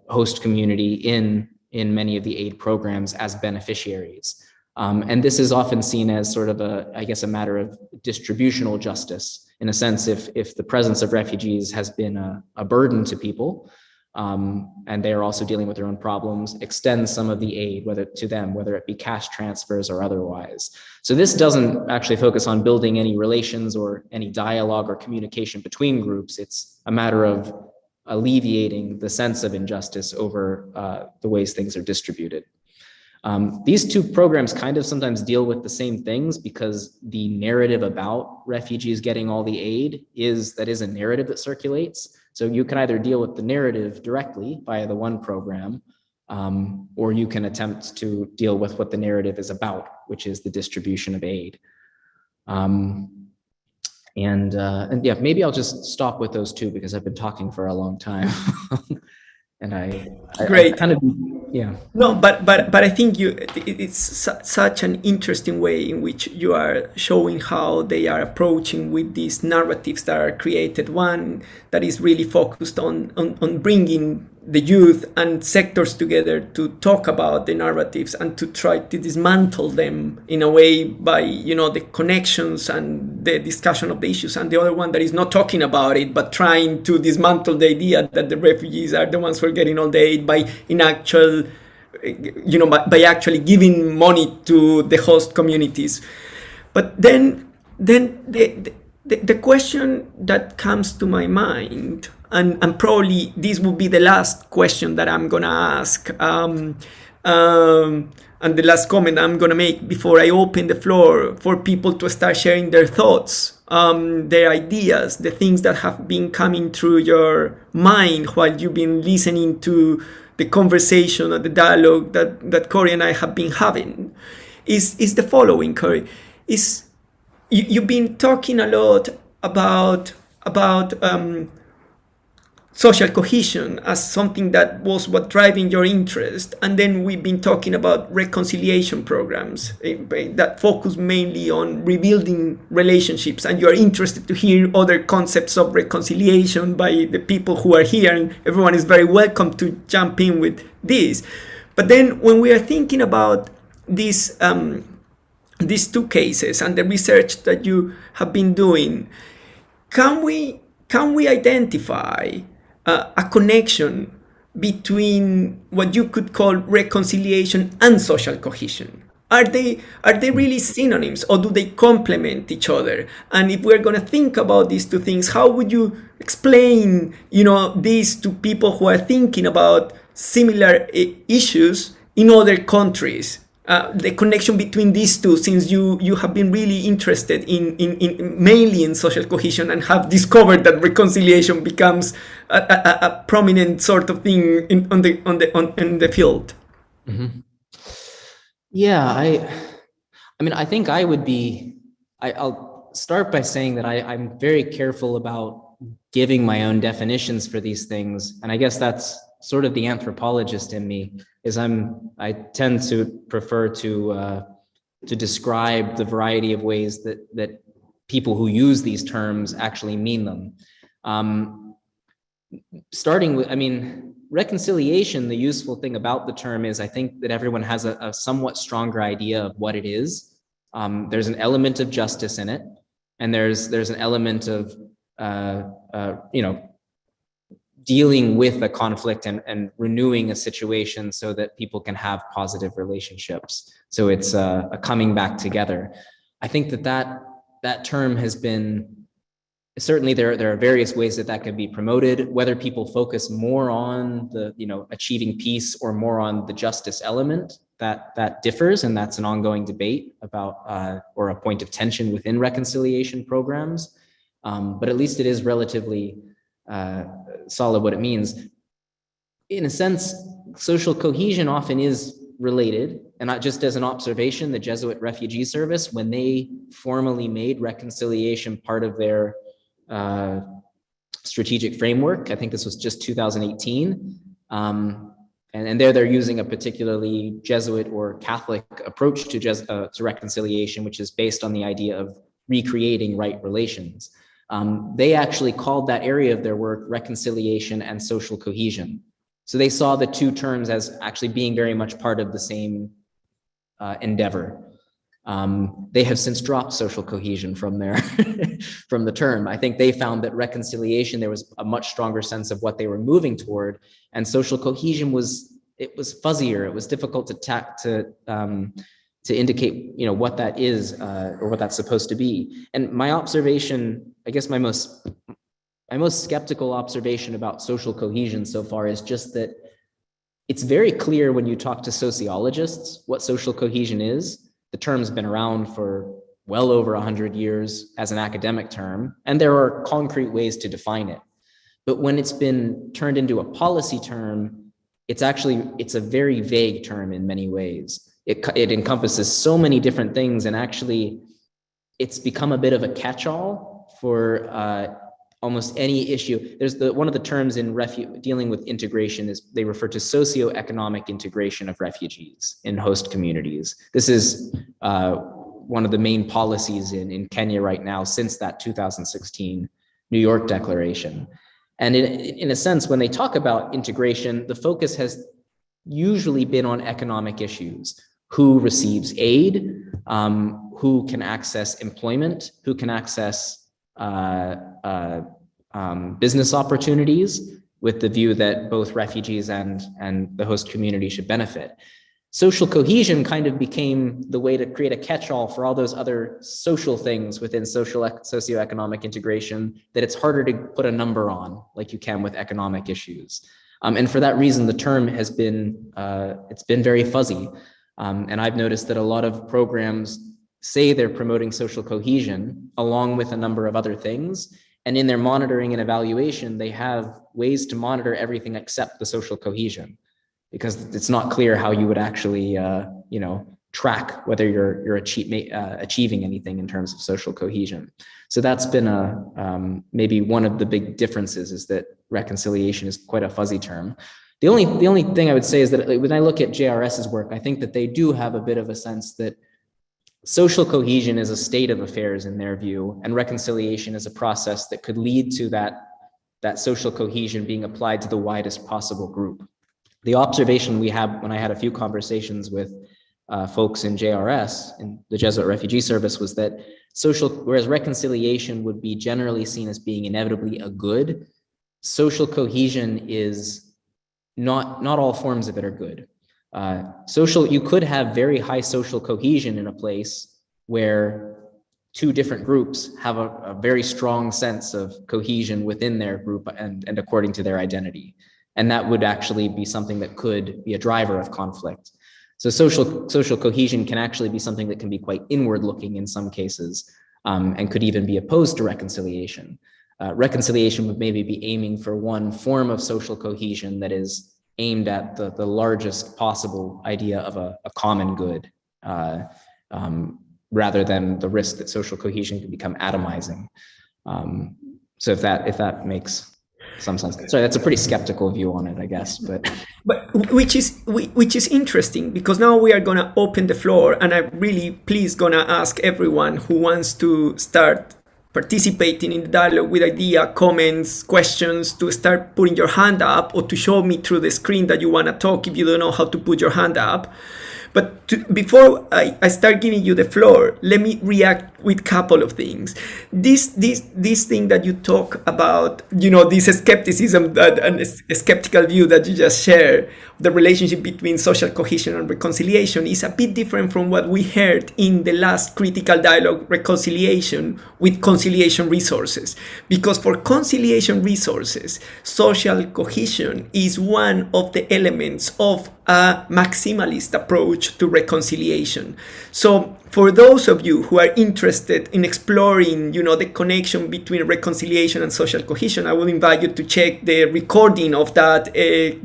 host community in many of the aid programs as beneficiaries. And this is often seen as sort of a matter of distributional justice, in a sense. If the presence of refugees has been a burden to people, and they are also dealing with their own problems, extend some of the aid, whether it be cash transfers or otherwise. So this doesn't actually focus on building any relations or any dialogue or communication between groups. It's a matter of alleviating the sense of injustice over the ways things are distributed. These two programs kind of sometimes deal with the same things, because the narrative about refugees getting all the aid is a narrative that circulates. So you can either deal with the narrative directly via the one program, or you can attempt to deal with what the narrative is about, which is the distribution of aid. And yeah, maybe I'll just stop with those two because I've been talking for a long time. And Great. I kind of, yeah. No, but I think it's such an interesting way in which you are showing how they are approaching with these narratives that are created. One that is really focused on bringing the youth and sectors together to talk about the narratives and to try to dismantle them in a way by, the connections and the discussion of the issues, and the other one that is not talking about it but trying to dismantle the idea that the refugees are the ones who are getting all the aid by actually giving money to the host communities. But then the question that comes to my mind, and probably this will be the last question that I'm gonna ask, and the last comment I'm gonna make before I open the floor for people to start sharing their thoughts, their ideas, the things that have been coming through your mind while you've been listening to the conversation or the dialogue that Corey and I have been having, is the following, Corey. You've been talking a lot about social cohesion as something that was what driving your interest, and then we've been talking about reconciliation programs that focus mainly on rebuilding relationships, and you're interested to hear other concepts of reconciliation by the people who are here, and everyone is very welcome to jump in with this. But then when we are thinking about these two cases and the research that you have been doing, can we identify a connection between what you could call reconciliation and social cohesion? Are they really synonyms, or do they complement each other? And if we're going to think about these two things, how would you explain, these to people who are thinking about similar issues in other countries? The connection between these two, since you have been really interested in mainly in social cohesion and have discovered that reconciliation becomes a prominent sort of thing in the field. Mm-hmm. Yeah, I think I'll start by saying that I'm very careful about giving my own definitions for these things, and I guess that's sort of the anthropologist in me. I tend to prefer to describe the variety of ways that people who use these terms actually mean them. Starting with, reconciliation, the useful thing about the term is I think that everyone has a somewhat stronger idea of what it is. There's an element of justice in it, and there's an element of dealing with a conflict and renewing a situation so that people can have positive relationships. So it's a coming back together. I think that term has been, certainly there are various ways that can be promoted, whether people focus more on the, achieving peace or more on the justice element, that differs, and that's an ongoing debate about, or a point of tension within reconciliation programs. But at least it is relatively solid what it means. In a sense, social cohesion often is related, and not just as an observation. The Jesuit Refugee Service, when they formally made reconciliation part of their strategic framework, I think this was just 2018, and there they're using a particularly Jesuit or Catholic approach to reconciliation, which is based on the idea of recreating right relations. They actually called that area of their work reconciliation and social cohesion. So they saw the two terms as actually being very much part of the same endeavor. They have since dropped social cohesion from from the term. I think they found that reconciliation, there was a much stronger sense of what they were moving toward, and social cohesion was fuzzier. It was difficult to indicate, what that is or what that's supposed to be. And my observation, I guess my most skeptical observation about social cohesion so far is just that it's very clear when you talk to sociologists what social cohesion is. The term's been around for well over 100 years as an academic term, and there are concrete ways to define it. But when it's been turned into a policy term, it's a very vague term in many ways. It encompasses so many different things, and actually it's become a bit of a catch-all for almost any issue. There's one of the terms in dealing with integration is they refer to socioeconomic integration of refugees in host communities. This is one of the main policies in Kenya right now since that 2016 New York Declaration. And in a sense, when they talk about integration, the focus has usually been on economic issues. Who receives aid, who can access employment, who can access business opportunities, with the view that both refugees and the host community should benefit. Social cohesion kind of became the way to create a catch-all for all those other social things within socioeconomic integration that it's harder to put a number on, like you can with economic issues. And for that reason, the term has been, it's been very fuzzy. And I've noticed that a lot of programs say they're promoting social cohesion along with a number of other things. And in their monitoring and evaluation, they have ways to monitor everything except the social cohesion, because it's not clear how you would actually, track whether you're achieving anything in terms of social cohesion. So that's been maybe one of the big differences, is that reconciliation is quite a fuzzy term. The only thing I would say is that when I look at JRS's work, I think that they do have a bit of a sense that social cohesion is a state of affairs in their view, and reconciliation is a process that could lead to that social cohesion being applied to the widest possible group. The observation we had when I had a few conversations with folks in JRS, in the Jesuit Refugee Service, was that whereas reconciliation would be generally seen as being inevitably a good, social cohesion is not all forms of it are good. You could have very high social cohesion in a place where two different groups have a very strong sense of cohesion within their group and according to their identity. And that would actually be something that could be a driver of conflict. So social cohesion can actually be something that can be quite inward looking in some cases, and could even be opposed to reconciliation. Reconciliation would maybe be aiming for one form of social cohesion that is aimed at the largest possible idea of a common good, rather than the risk that social cohesion can become atomizing. So if that makes some sense. Sorry, that's a pretty skeptical view on it, I guess. But which is interesting, because now we are gonna open the floor, and I'm really pleased gonna ask everyone who wants to start participating in the dialogue with idea, comments, questions, to start putting your hand up, or to show me through the screen that you want to talk if you don't know how to put your hand up. But before I start giving you the floor, let me react with a couple of things. This thing that you talk about, this skepticism and a skeptical view that you just shared, the relationship between social cohesion and reconciliation, is a bit different from what we heard in the last critical dialogue, reconciliation, with conciliation resources. Because for conciliation resources, social cohesion is one of the elements of a maximalist approach to reconciliation. So for those of you who are interested in exploring, the connection between reconciliation and social cohesion, I will invite you to check the recording of that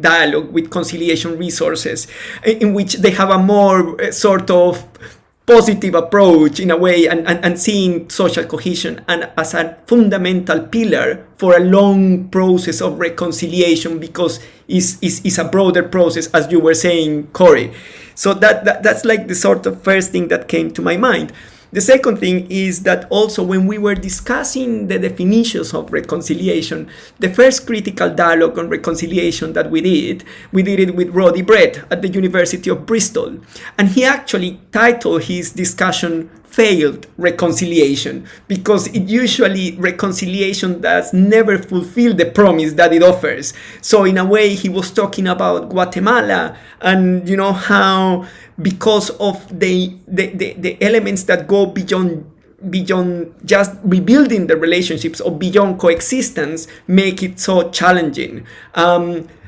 dialogue with conciliation resources, in which they have a more sort of positive approach in a way, and seeing social cohesion and as a fundamental pillar for a long process of reconciliation, because it's a broader process, as you were saying, Corey. So that's like the sort of first thing that came to my mind. The second thing is that also when we were discussing the definitions of reconciliation, the first critical dialogue on reconciliation that we did it with Roddy Brett at the University of Bristol. And he actually titled his discussion Failed Reconciliation, because reconciliation does never fulfill the promise that it offers. So in a way, he was talking about Guatemala, and how because of the elements that go beyond just rebuilding the relationships, or beyond coexistence, make it so challenging.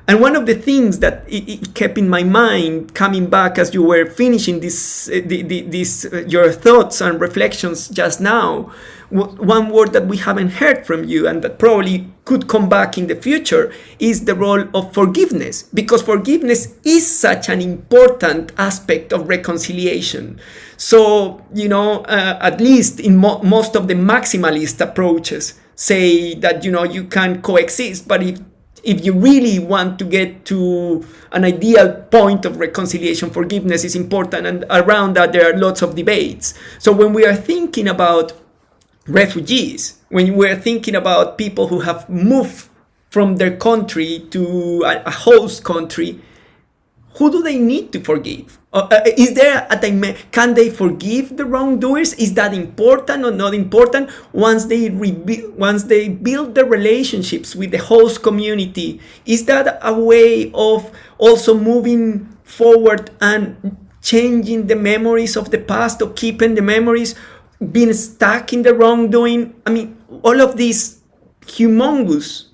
And one of the things that it kept in my mind, coming back as you were finishing your thoughts and reflections just now, one word that we haven't heard from you, and that probably could come back in the future, is the role of forgiveness, because forgiveness is such an important aspect of reconciliation. So, at least in most of the maximalist approaches say that, you can coexist, but if you really want to get to an ideal point of reconciliation, forgiveness is important, and around that there are lots of debates. So when we are thinking about refugees, when we're thinking about people who have moved from their country to a host country, who do they need to forgive? Is there can they forgive the wrongdoers? Is that important or not important? Once they build the relationships with the host community, is that a way of also moving forward and changing the memories of the past, or keeping the memories, being stuck in the wrongdoing? I mean, all of these humongous,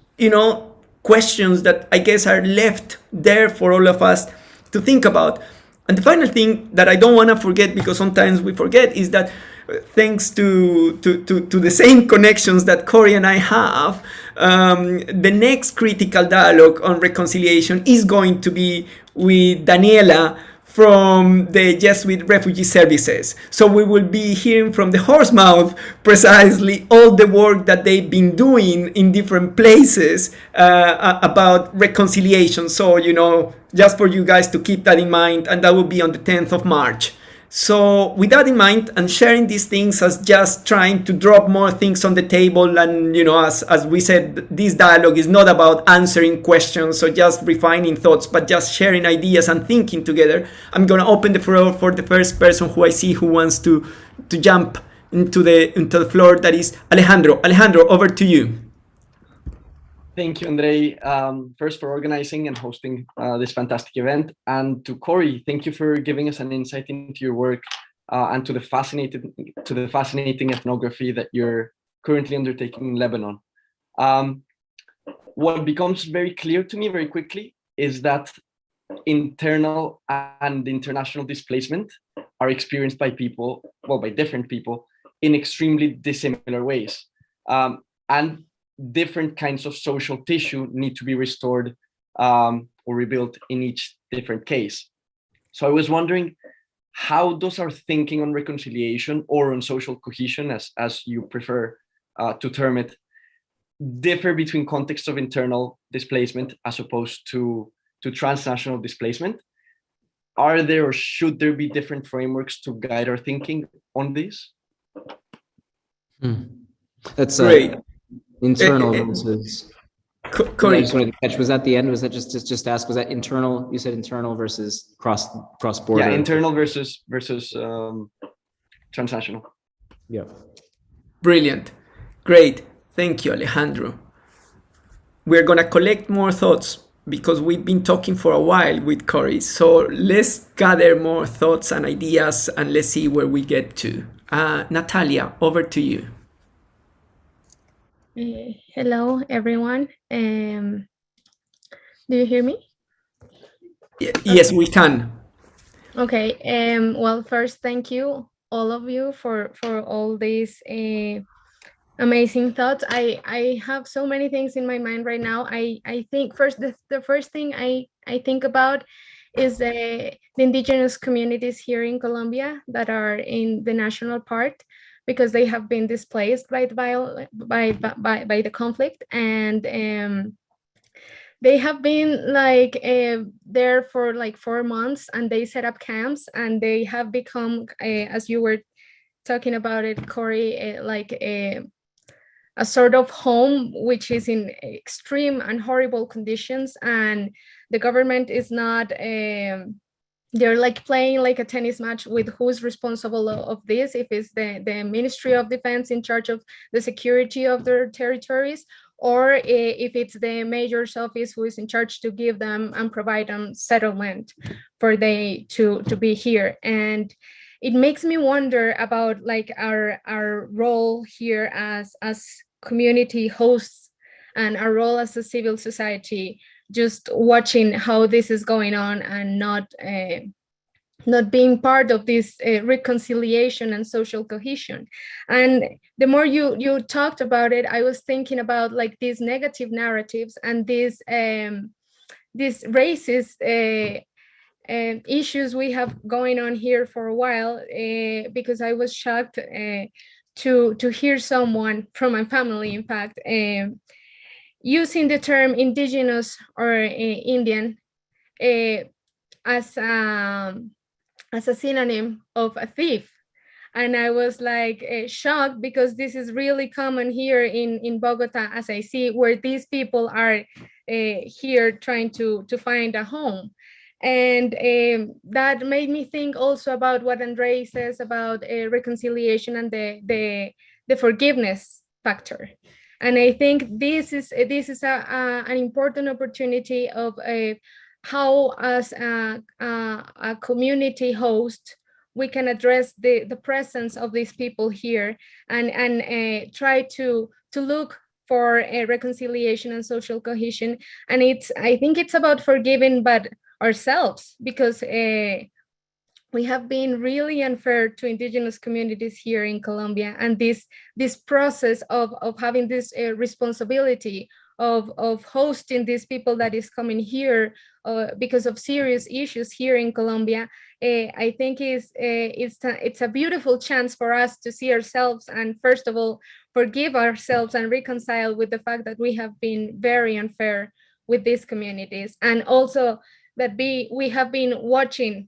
questions that I guess are left there for all of us to think about. And the final thing that I don't want to forget, because sometimes we forget, is that thanks to the same connections that Cory and I have, the next critical dialogue on reconciliation is going to be with Daniela from the Jesuit Refugee Services. So we will be hearing from the horse mouth precisely all the work that they've been doing in different places about reconciliation. So, just for you guys to keep that in mind, and that will be on the 10th of March. So with that in mind, and sharing these things as just trying to drop more things on the table, and as we said, this dialogue is not about answering questions or just refining thoughts, but just sharing ideas and thinking together. I'm going to open the floor for the first person who I see who wants to jump into the floor. That is Alejandro. Alejandro, over to you. Thank you, Andre, first for organizing and hosting this fantastic event. And to Cory, thank you for giving us an insight into your work and to the fascinating ethnography that you're currently undertaking in Lebanon. What becomes very clear to me very quickly is that internal and international displacement are experienced by people, by different people, in extremely dissimilar ways. And different kinds of social tissue need to be restored or rebuilt in each different case. So I was wondering, how does our thinking on reconciliation, or on social cohesion, as you prefer to term it, differ between contexts of internal displacement as opposed to transnational displacement? Are there, or should there be, different frameworks to guide our thinking on this? That's great. Internal versus. Cory, I just wanted to catch. Was that the end? Was that just ask? Was that internal? You said internal versus cross border. Yeah, internal versus transnational. Yeah. Brilliant. Great. Thank you, Alejandro. We're going to collect more thoughts because we've been talking for a while with Cory. So let's gather more thoughts and ideas, and let's see where we get to. Natalia, over to you. Hello, everyone. Do you hear me? Yes, we can. Okay. Well, first, thank you, all of you, for all these amazing thoughts. I have so many things in my mind right now. I think the first thing I think about is the indigenous communities here in Colombia that are in the national park, because they have been displaced by the conflict, and they have been there for 4 months, and they set up camps, and they have become, as you were talking about it, Cory, a sort of home, which is in extreme and horrible conditions, and the government is not. They're playing a tennis match with who's responsible of this, if it's the Ministry of Defense in charge of the security of their territories, or if it's the mayor's office who is in charge to give them and provide them settlement for they to be here. And it makes me wonder about our role here as community hosts, and our role as a civil society, just watching how this is going on, and not being part of this reconciliation and social cohesion. And the more you talked about it, I was thinking about these negative narratives and these racist issues we have going on here for a while, because I was shocked to hear someone from my family, in fact, using the term indigenous or Indian as a synonym of a thief. And I was like shocked, because this is really common here in Bogota, as I see, where these people are here trying to find a home. And that made me think also about what Andre says about reconciliation and the forgiveness factor. And I think this is an important opportunity of how, as a community host, we can address the presence of these people here, and try to look for a reconciliation and social cohesion. And I think it's about forgiving, but ourselves, because we have been really unfair to indigenous communities here in Colombia, and this process of having this responsibility of hosting these people that is coming here because of serious issues here in Colombia, I think it's a beautiful chance for us to see ourselves, and first of all, forgive ourselves and reconcile with the fact that we have been very unfair with these communities, and also that we have been watching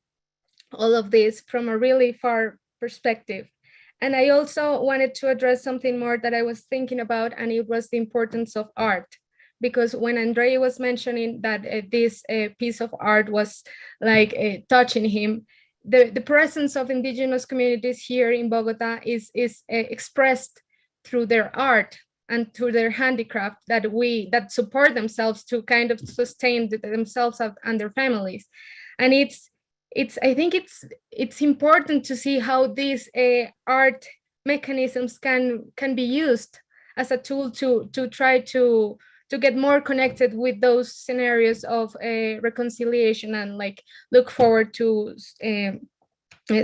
all of this from a really far perspective. And I also wanted to address something more that I was thinking about, and it was the importance of art. Because when Andre was mentioning that this piece of art was like touching him, the presence of indigenous communities here in Bogota is expressed through their art and through their handicraft that support themselves to kind of sustain themselves and their families. And I think it's important to see how these art mechanisms can be used as a tool to try to get more connected with those scenarios of reconciliation, and like look forward to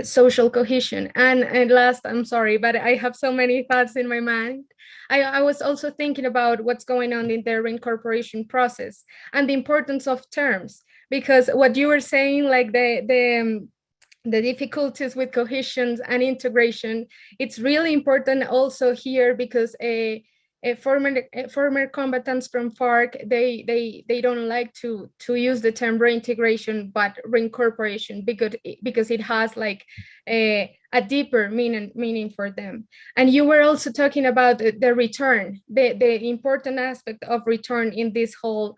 social cohesion. And last, I'm sorry, but I have so many thoughts in my mind. I was also thinking about what's going on in the reincorporation process and the importance of terms, because what you were saying, like the difficulties with cohesion and integration, it's really important also here, because former combatants from FARC, they don't like to use the term reintegration, but reincorporation, because it has like a deeper meaning for them. And you were also talking about the return, the important aspect of return in this whole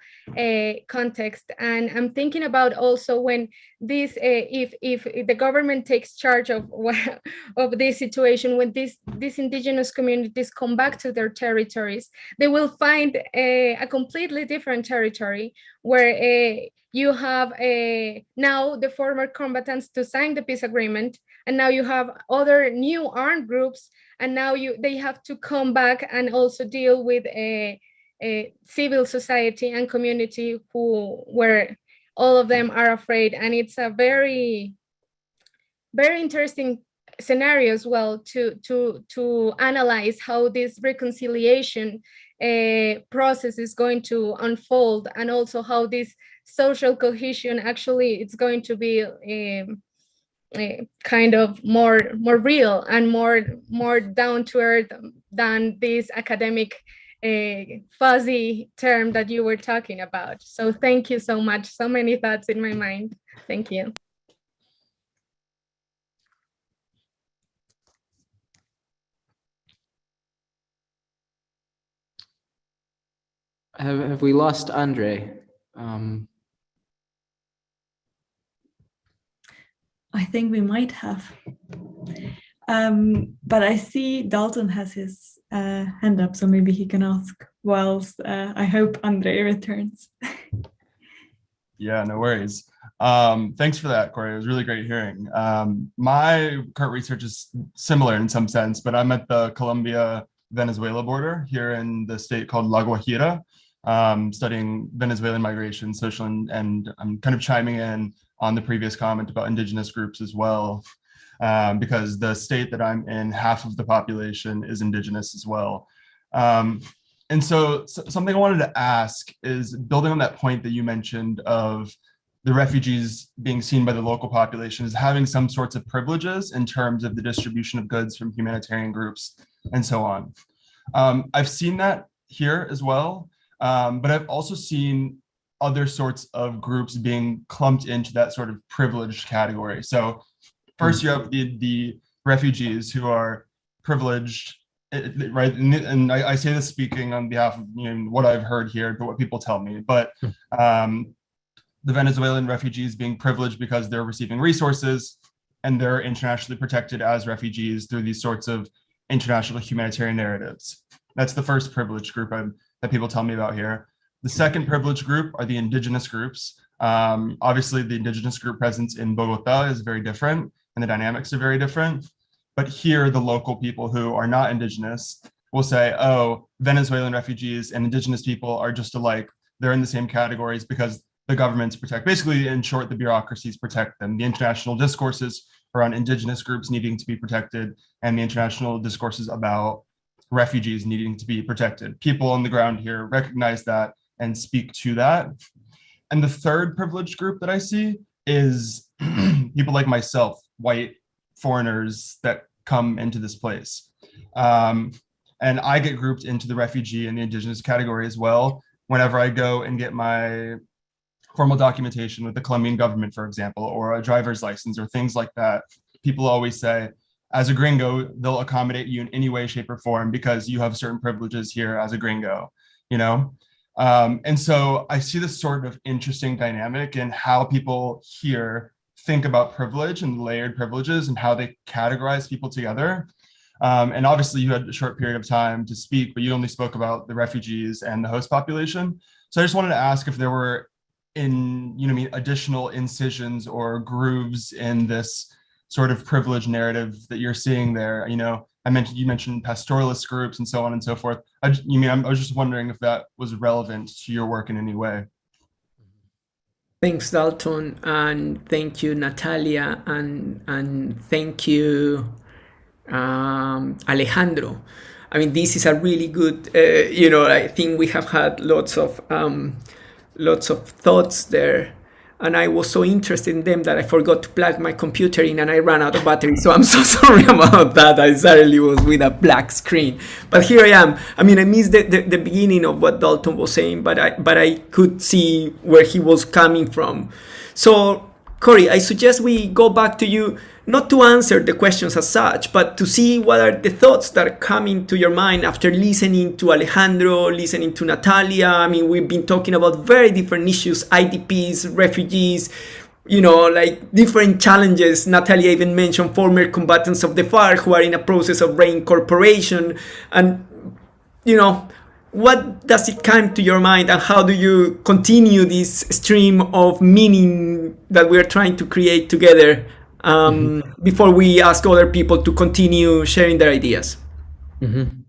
context. And I'm thinking about also when this, if the government takes charge of this situation, when these indigenous communities come back to their territories, they will find a completely different territory, where you have now the former combatants to sign the peace agreement, and now you have other new armed groups, and now they have to come back and also deal with a civil society and community where all of them are afraid. And it's a very, very interesting scenario as well to analyze how this reconciliation process is going to unfold, and also how this social cohesion actually it's going to be kind of more real and more down to earth than this academic fuzzy term that you were talking about. So thank you so much. So many thoughts in my mind. Thank you. Have we lost Andre? I think we might have. But I see Dalton has his hand up, so maybe he can ask whilst I hope Andre returns. Yeah, no worries. Thanks for that, Corey. It was really great hearing. My current research is similar in some sense, but I'm at the Colombia-Venezuela border here in the state called La Guajira, studying Venezuelan migration, social, and I'm kind of chiming in on the previous comment about indigenous groups as well, because the state that I'm in, half of the population is indigenous as well. And so something I wanted to ask is, building on that point that you mentioned of the refugees being seen by the local population as having some sorts of privileges in terms of the distribution of goods from humanitarian groups and so on. I've seen that here as well, but I've also seen other sorts of groups being clumped into that sort of privileged category. So first you have the refugees who are privileged, right? And I say this speaking on behalf of what I've heard here, but what people tell me. But the Venezuelan refugees being privileged because they're receiving resources and they're internationally protected as refugees through these sorts of international humanitarian narratives. That's the first privileged group that people tell me about here. The second privileged group are the indigenous groups. Obviously, the indigenous group presence in Bogota is very different and the dynamics are very different. But here, the local people who are not indigenous will say, oh, Venezuelan refugees and indigenous people are just alike. They're in the same categories because the governments protect, basically, in short, the bureaucracies protect them. The international discourses around indigenous groups needing to be protected and the international discourses about refugees needing to be protected. People on the ground here recognize that and speak to that. And the third privileged group that I see is people like myself, white foreigners that come into this place. And I get grouped into the refugee and the indigenous category as well. Whenever I go and get my formal documentation with the Colombian government, for example, or a driver's license or things like that, people always say, as a gringo, they'll accommodate you in any way, shape, or form because you have certain privileges here as a gringo, And so I see this sort of interesting dynamic in how people here think about privilege and layered privileges and how they categorize people together. And obviously you had a short period of time to speak, but you only spoke about the refugees and the host population. So I just wanted to ask if there were additional incisions or grooves in this sort of privilege narrative that you're seeing there. You mentioned pastoralist groups and so on and so forth. I was just wondering if that was relevant to your work in any way. Thanks, Dalton, and thank you, Natalia, and thank you, Alejandro. I mean, this is a really good, I think we have had lots of thoughts there, and I was so interested in them that I forgot to plug my computer in and I ran out of battery. So I'm so sorry about that. I suddenly was with a black screen, but here I am. I mean, I missed the beginning of what Dalton was saying, but I could see where he was coming from. So Corey, I suggest we go back to you, not to answer the questions as such, but to see what are the thoughts that are coming to your mind after listening to Alejandro, listening to Natalia. I mean, we've been talking about very different issues, IDPs, refugees, different challenges. Natalia even mentioned former combatants of the FARC who are in a process of reincorporation. And, what does it come to your mind, and how do you continue this stream of meaning that we're trying to create together before we ask other people to continue sharing their ideas? Mm-hmm.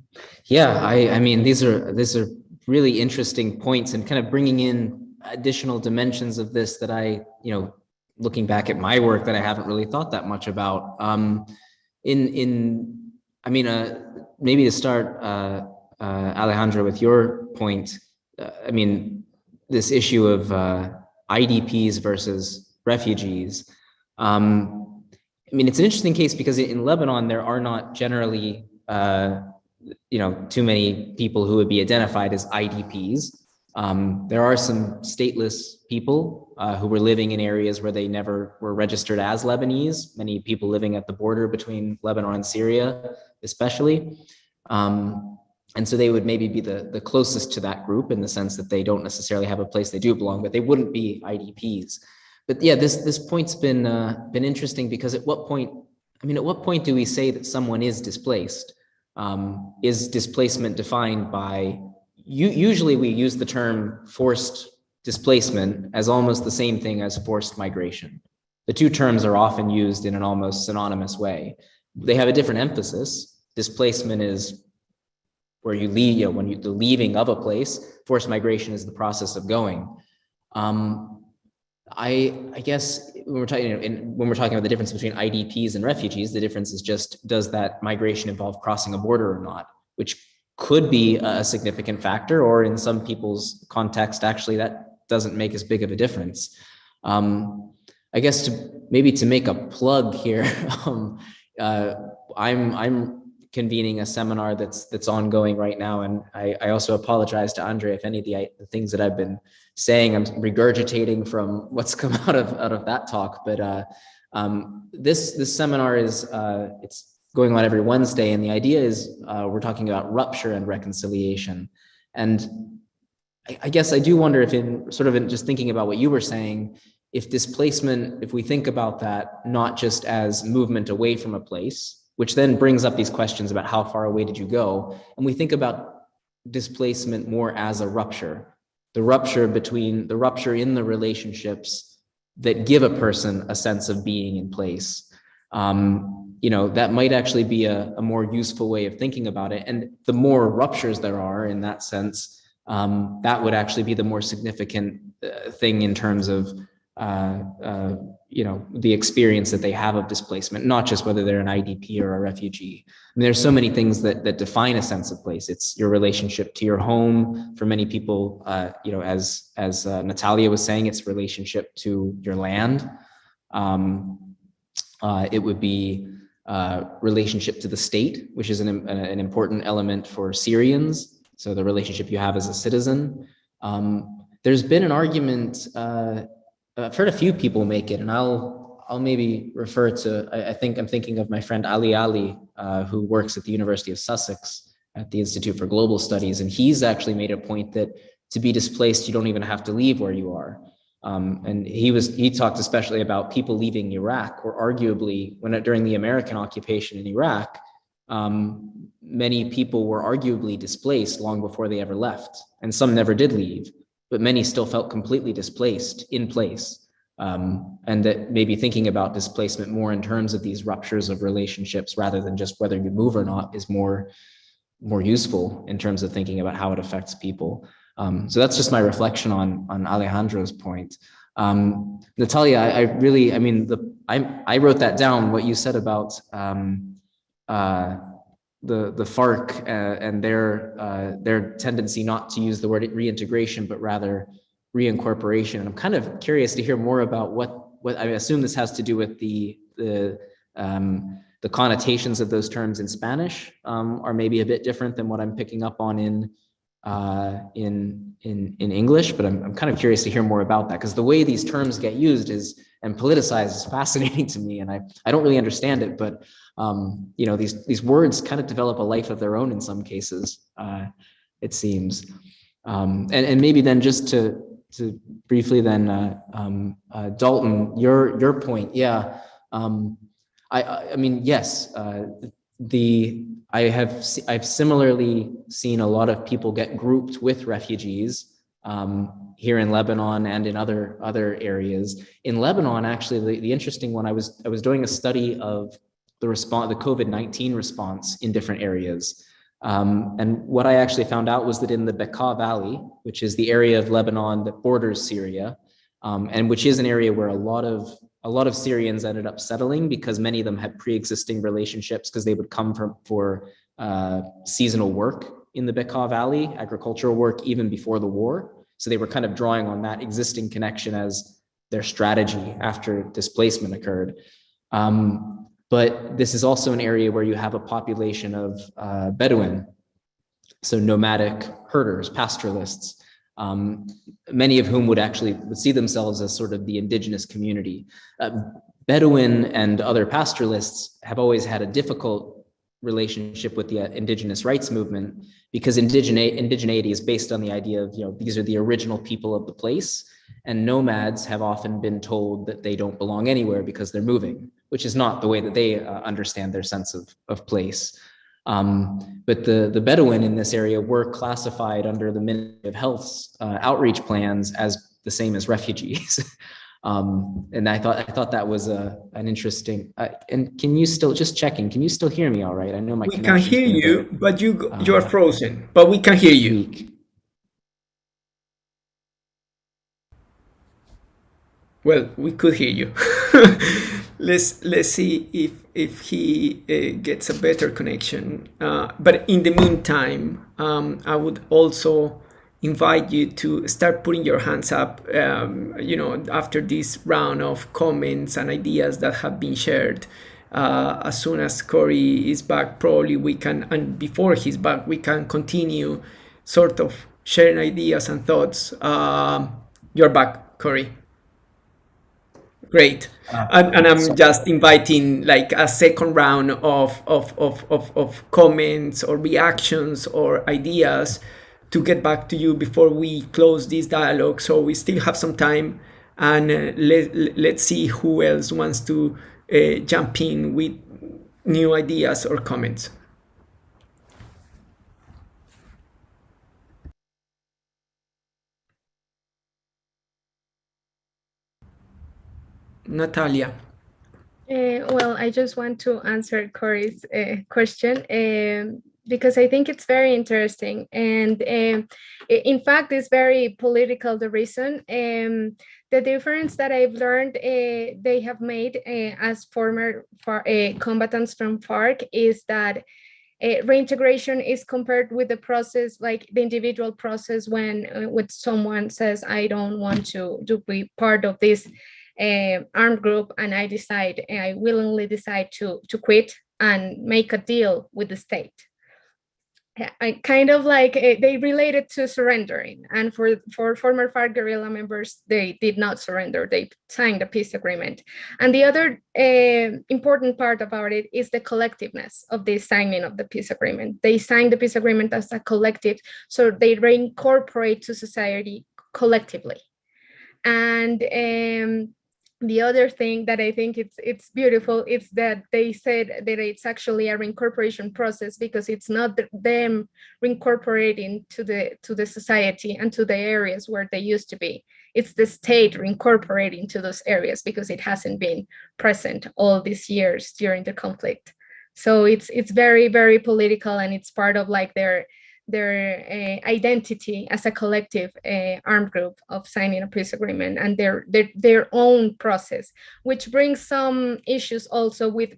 Yeah, I mean, these are really interesting points, and kind of bringing in additional dimensions of this that I, looking back at my work, that I haven't really thought that much about. Maybe to start, Alejandro, with your point, this issue of IDPs versus refugees. It's an interesting case because in Lebanon, there are not generally, too many people who would be identified as IDPs. There are some stateless people who were living in areas where they never were registered as Lebanese, many people living at the border between Lebanon and Syria, especially. And so they would maybe be the closest to that group in the sense that they don't necessarily have a place they do belong, but they wouldn't be IDPs. But yeah, this point's been interesting because at what point do we say that someone is displaced? Is displacement defined by, usually we use the term forced displacement as almost the same thing as forced migration. The two terms are often used in an almost synonymous way. They have a different emphasis. Displacement is where you leave, the leaving of a place. Forced migration is the process of going. I guess when we're talking about the difference between IDPs and refugees, the difference is just, does that migration involve crossing a border or not, which could be a significant factor, or in some people's context, actually, that doesn't make as big of a difference. I guess to make a plug here, I'm convening a seminar that's ongoing right now, and I also apologize to Andre if any of the things that I've been saying I'm regurgitating from what's come out of that talk. But This seminar is it's going on every Wednesday, and the idea is we're talking about rupture and reconciliation. And I guess I do wonder if in just thinking about what you were saying, if displacement, if we think about that not just as movement away from a place, which then brings up these questions about how far away did you go, and we think about displacement more as a rupture, the rupture in the relationships that give a person a sense of being in place. That might actually be a more useful way of thinking about it. And the more ruptures there are in that sense, that would actually be the more significant thing in terms of the experience that they have of displacement, not just whether they're an IDP or a refugee. I mean, there's so many things that define a sense of place. It's your relationship to your home. For many people, as Natalia was saying, it's relationship to your land. It would be relationship to the state, which is an important element for Syrians. So the relationship you have as a citizen. There's been an argument. I've heard a few people make it, and I'll maybe refer to. I think I'm thinking of my friend Ali, who works at the University of Sussex at the Institute for Global Studies, and he's actually made a point that to be displaced, you don't even have to leave where you are. And he talked especially about people leaving Iraq, or arguably during the American occupation in Iraq, many people were arguably displaced long before they ever left, and some never did leave, but many still felt completely displaced in place. And that maybe thinking about displacement more in terms of these ruptures of relationships rather than just whether you move or not is more useful in terms of thinking about how it affects people. So that's just my reflection on Alejandro's point. Natalia, I wrote that down, what you said about the FARC and their tendency not to use the word reintegration, but rather reincorporation. And I'm kind of curious to hear more about what I assume this has to do with the connotations of those terms in Spanish are maybe a bit different than what I'm picking up on in English, but I'm kind of curious to hear more about that, because the way these terms get used and politicized is fascinating to me, and I don't really understand it, but these words kind of develop a life of their own in some cases, it seems. And maybe then just to briefly then, Dalton, your point, yeah. I mean, yes, I've similarly seen a lot of people get grouped with refugees here in Lebanon and in other areas. In Lebanon, actually, the interesting one, I was doing a study of the COVID-19 response in different areas. And what I actually found out was that in the Bekaa Valley, which is the area of Lebanon that borders Syria, and which is an area where a lot of Syrians ended up settling, because many of them had pre-existing relationships, because they would come for seasonal work in the Bekaa Valley, agricultural work, even before the war. So they were kind of drawing on that existing connection as their strategy after displacement occurred. But this is also an area where you have a population of Bedouin, so nomadic herders, pastoralists, many of whom would see themselves as sort of the indigenous community. Bedouin and other pastoralists have always had a difficult relationship with the indigenous rights movement, because indigeneity is based on the idea of, these are the original people of the place, and nomads have often been told that they don't belong anywhere because they're moving, which is not the way that they understand their sense of place. But the Bedouin in this area were classified under the Ministry of Health's outreach plans as the same as refugees. And I thought that was an interesting. And can you still, just checking? Can you still hear me all right? I know my we can hear you, but you are frozen. But we can hear you. Weak. Well, we could hear you. Let's see if he gets a better connection. But in the meantime, I would also invite you to start putting your hands up, after this round of comments and ideas that have been shared. As soon as Corey is back, probably we can, and before he's back, we can continue sort of sharing ideas and thoughts. You're back, Corey. Great. And I'm So- just inviting like a second round of comments or reactions or ideas to get back to you before we close this dialogue. So we still have some time, and let's see who else wants to jump in with new ideas or comments. Natalia. Well, I just want to answer Corey's question because I think it's very interesting. And in fact, it's very political, the reason. The difference that I've learned they have made as former combatants from FARC is that reintegration is compared with the process, like the individual process when someone says, I don't want to be part of this armed group, and I willingly decide to quit and make a deal with the state. I kind of like they related to surrendering, and for former FARC guerrilla members, they did not surrender. They signed a peace agreement. And the other important part about it is the collectiveness of the signing of the peace agreement. They signed the peace agreement as a collective, so they reincorporate to society collectively. And the other thing that I think it's beautiful is that they said that it's actually a reincorporation process, because it's not them reincorporating to the society and to the areas where they used to be. It's the state reincorporating to those areas because it hasn't been present all these years during the conflict. So it's very, very political, and it's part of like their identity as a collective armed group of signing a peace agreement, and their own process, which brings some issues also with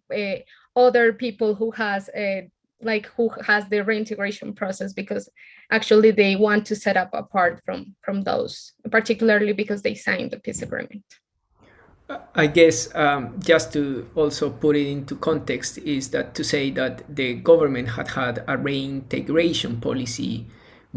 other people who has the reintegration process, because actually they want to set up apart from those, particularly because they signed the peace agreement. I guess just to also put it into context is that to say that the government had a reintegration policy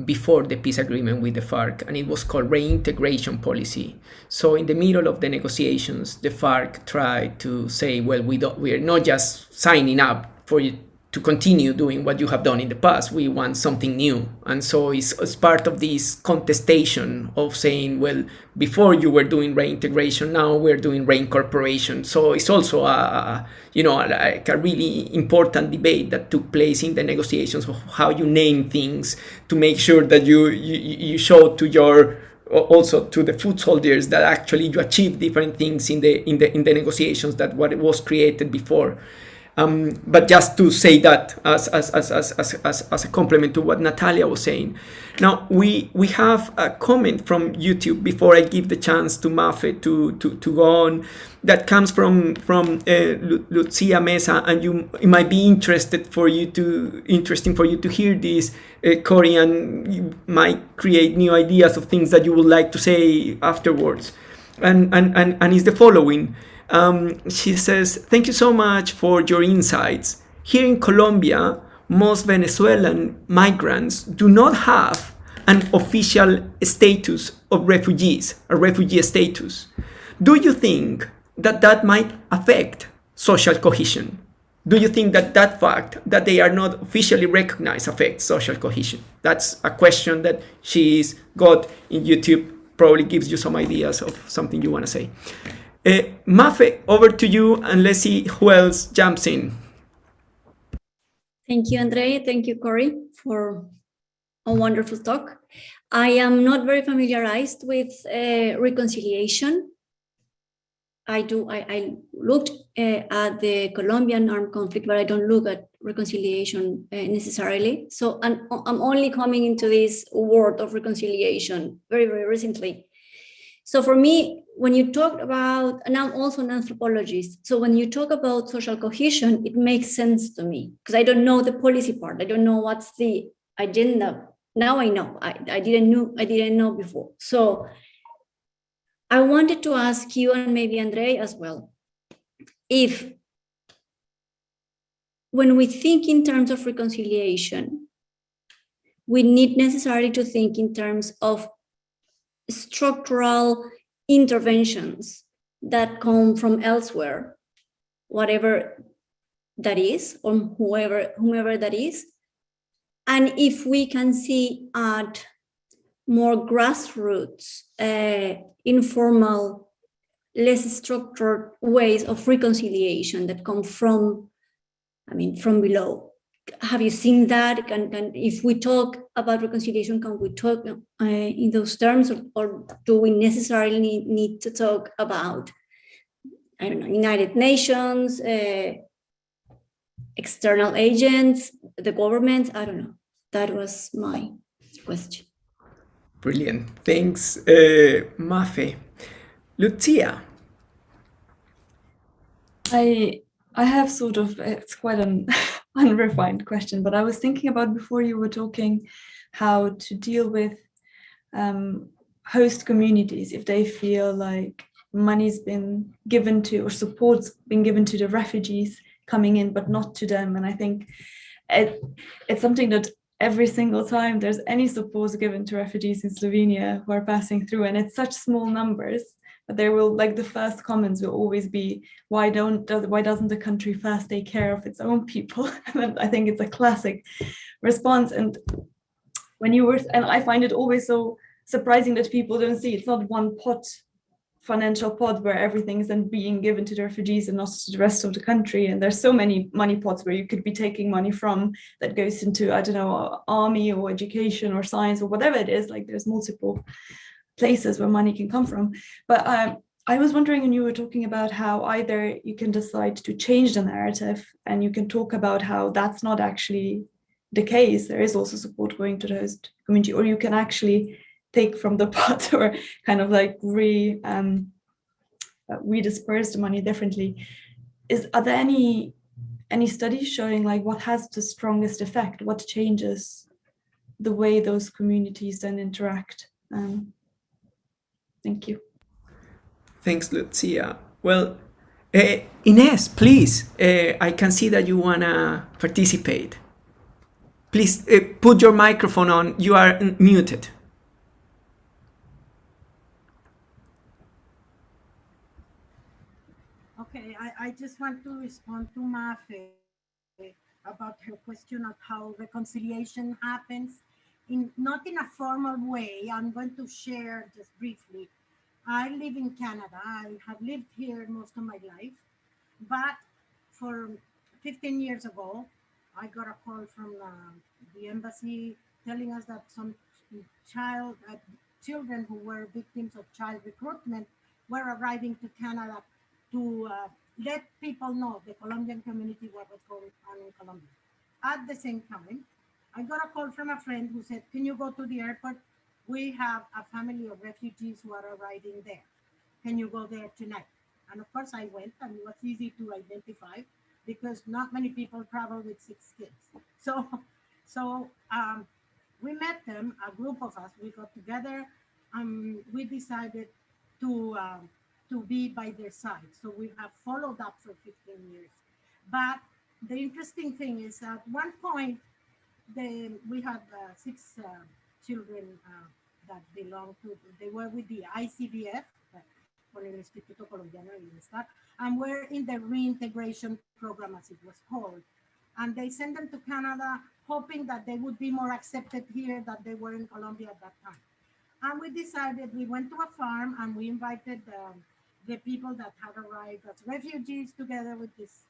before the peace agreement with the FARC, and it was called reintegration policy. So in the middle of the negotiations, the FARC tried to say, well, we are not just signing up for you to continue doing what you have done in the past. We want something new. And so it's part of this contestation of saying, well, before you were doing reintegration, now we're doing reincorporation. So it's also like a really important debate that took place in the negotiations of how you name things to make sure that you show to your also to the foot soldiers that actually you achieve different things in the negotiations that what was created before. But just to say that as a complement to what Natalia was saying. Now we have a comment from YouTube before I give the chance to Mafe to go on. That comes from Lucia Mesa, and it might be interesting for you to hear this, Corey, and you might create new ideas of things that you would like to say afterwards. And is the following. She says, thank you so much for your insights. Here in Colombia, most Venezuelan migrants do not have an official status of refugees, a refugee status. Do you think that might affect social cohesion? Do you think that fact that they are not officially recognized affects social cohesion? That's a question that she's got in YouTube, probably gives you some ideas of something you want to say. Mafe, over to you, and let's see who else jumps in. Thank you, Andre. Thank you, Corey, for a wonderful talk. I am not very familiarized with reconciliation. I looked at the Colombian armed conflict, but I don't look at reconciliation necessarily. So I'm only coming into this world of reconciliation very, very recently. So for me, when you talk about, and I'm also an anthropologist, so when you talk about social cohesion, it makes sense to me because I don't know the policy part. I don't know what's the agenda. Now I know. I didn't know before. So I wanted to ask you, and maybe Andre as well, if when we think in terms of reconciliation, we need necessarily to think in terms of structural interventions that come from elsewhere, whatever that is, or whomever that is. And if we can see at more grassroots, informal, less structured ways of reconciliation that come from below. Have you seen that? If we talk about reconciliation, can we talk in those terms, or do we necessarily need to talk about, I don't know, United Nations, external agents, the government? I don't know. That was my question. Brilliant. Thanks, Mafe. Lucia. I have sort of, it's quite an unrefined question, but I was thinking about before you were talking how to deal with host communities if they feel like money's been given to, or support's been given to the refugees coming in, but not to them. And I think it's something that every single time there's any support given to refugees in Slovenia who are passing through, and it's such small numbers, but there will, like, the first comments will always be, why doesn't the country first take care of its own people? And I think it's a classic response. And I find it always so surprising that people don't see it's not one financial pot where everything is then being given to the refugees and not to the rest of the country. And there's so many money pots where you could be taking money from that goes into, I don't know, army or education or science or whatever it is. Like, there's multiple places where money can come from. But I was wondering, and you were talking about how either you can decide to change the narrative and you can talk about how that's not actually the case. There is also support going to the host community, or you can actually take from the pot or kind of like redisperse the money differently. Are there any studies showing like what has the strongest effect? What changes the way those communities then interact? Thank you. Thanks, Lucia. Well, Ines, please, I can see that you want to participate. Please put your microphone on. You are muted. Okay, I just want to respond to Mafe about her question of how reconciliation happens, not in a formal way. I'm going to share just briefly. I live in Canada. I have lived here most of my life, but for 15 years ago, I got a call from the embassy telling us that some children who were victims of child recruitment were arriving to Canada to let people know, the Colombian community, what was going on in Colombia. At the same time, I got a call from a friend who said, can you go to the airport? We have a family of refugees who are arriving there. Can you go there tonight? And of course I went, and it was easy to identify because not many people travel with 6 kids. So we met them, a group of us, we got together, we decided to be by their side. So we have followed up for 15 years. But the interesting thing is at one point, we had 6 children that belonged to, they were with the ICBF, con el Instituto Colombiano de Bienestar, and were in the reintegration program, as it was called. And they sent them to Canada, hoping that they would be more accepted here than they were in Colombia at that time. And we decided, we went to a farm and we invited the people that had arrived as refugees together with these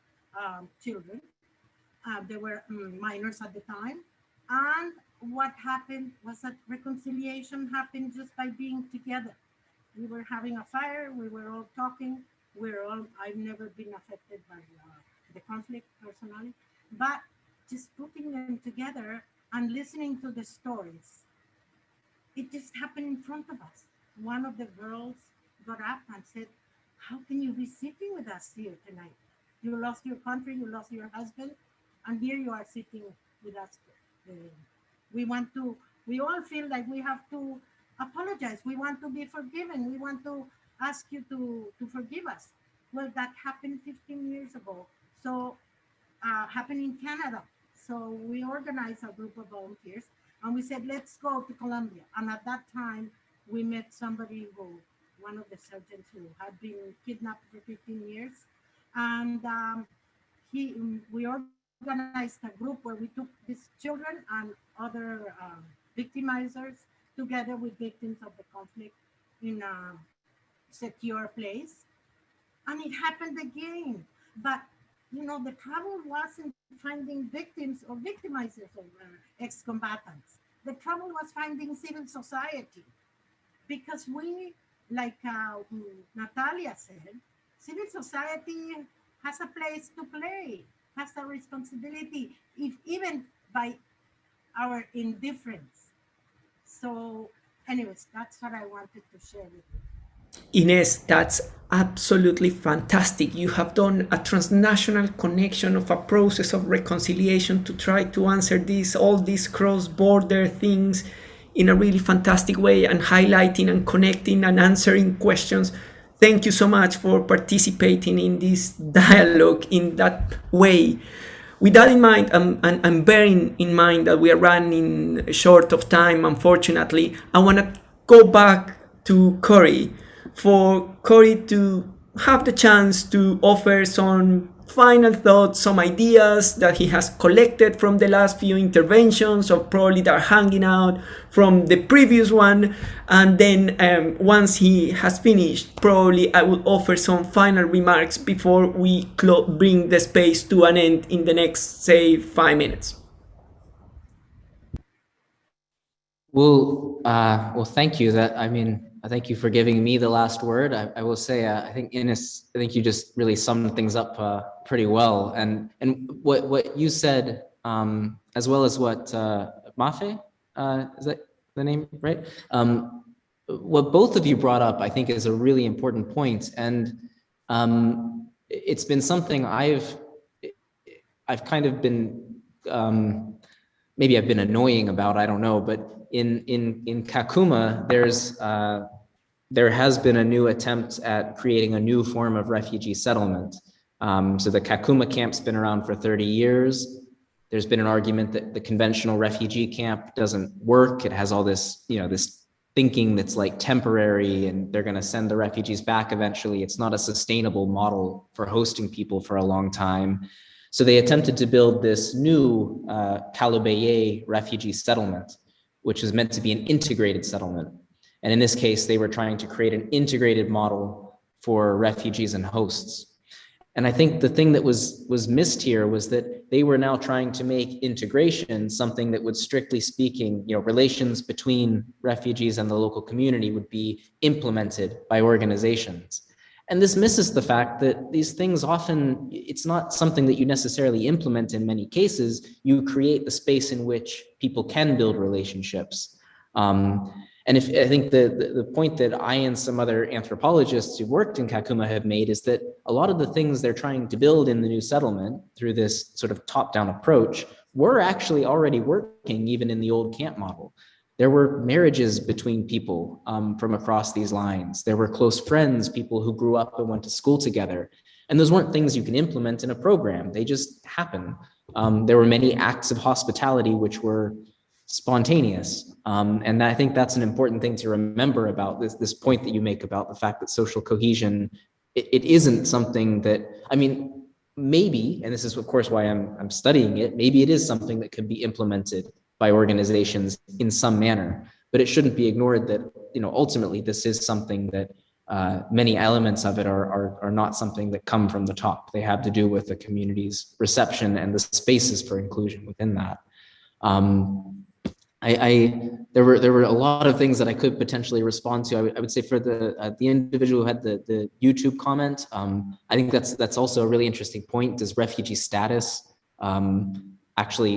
children. They were minors at the time. And what happened was that reconciliation happened just by being together. We were having a fire, we were all talking, I've never been affected by the conflict personally, but just putting them together and listening to the stories, it just happened in front of us. One of the girls got up and said, how can you be sitting with us here tonight? You lost your country, you lost your husband, and here you are sitting with us. We all feel like we have to apologize. We want to be forgiven. We want to ask you to forgive us. Well, that happened 15 years ago. So happened in Canada. So we organized a group of volunteers and we said, let's go to Colombia. And at that time, we met somebody who one of the surgeons who had been kidnapped for 15 years. And we organized a group where we took these children and other victimizers together with victims of the conflict in a secure place. And it happened again. But the trouble wasn't finding victims or victimizers of ex-combatants. The trouble was finding civil society, because we, like Natalia said, civil society has a place to play, has a responsibility, if even by our indifference. So, anyways, that's what I wanted to share with you. Ines, that's absolutely fantastic. You have done a transnational connection of a process of reconciliation to try to answer all these cross-border things in a really fantastic way, and highlighting and connecting and answering questions. Thank you so much for participating in this dialogue in that way. With that in mind, and bearing in mind that we are running short of time, unfortunately, I want to go back to Corey, for Corey to have the chance to offer some final thoughts, some ideas that he has collected from the last few interventions, or probably that are hanging out from the previous one. And then once he has finished, probably I will offer some final remarks before we bring the space to an end in the next, say, 5 minutes. Well, thank you. Thank you for giving me the last word. I will say, I think Ines, I think you just really summed things up pretty well. And what you said, as well as what Mafe, is that the name, right? What both of you brought up, I think, is a really important point. And it's been something I've kind of been, maybe I've been annoying about, I don't know, but in Kakuma, there has been a new attempt at creating a new form of refugee settlement. So the Kakuma camp's been around for 30 years. There's been an argument that the conventional refugee camp doesn't work. It has all this, this thinking that's like temporary, and they're going to send the refugees back eventually. It's not a sustainable model for hosting people for a long time. So they attempted to build this new Kalobeye refugee settlement, which is meant to be an integrated settlement. And in this case, they were trying to create an integrated model for refugees and hosts. And I think the thing that was missed here was that they were now trying to make integration something that would, strictly speaking, relations between refugees and the local community would be implemented by organizations. And this misses the fact that these things often, it's not something that you necessarily implement in many cases. You create the space in which people can build relationships. And I think the point that I and some other anthropologists who worked in Kakuma have made is that a lot of the things they're trying to build in the new settlement through this sort of top-down approach were actually already working even in the old camp model. There were marriages between people from across these lines. There were close friends, people who grew up and went to school together. And those weren't things you can implement in a program. They just happen. There were many acts of hospitality which were spontaneous. And I think that's an important thing to remember about this point that you make about the fact that social cohesion, it isn't something that, maybe, and this is of course why I'm studying it, maybe it is something that could be implemented by organizations in some manner, but it shouldn't be ignored that, ultimately this is something that many elements of it are not something that come from the top. They have to do with the community's reception and the spaces for inclusion within that. There were a lot of things that I could potentially respond to. I would say for the individual who had the YouTube comment, I think that's also a really interesting point. Does refugee status actually,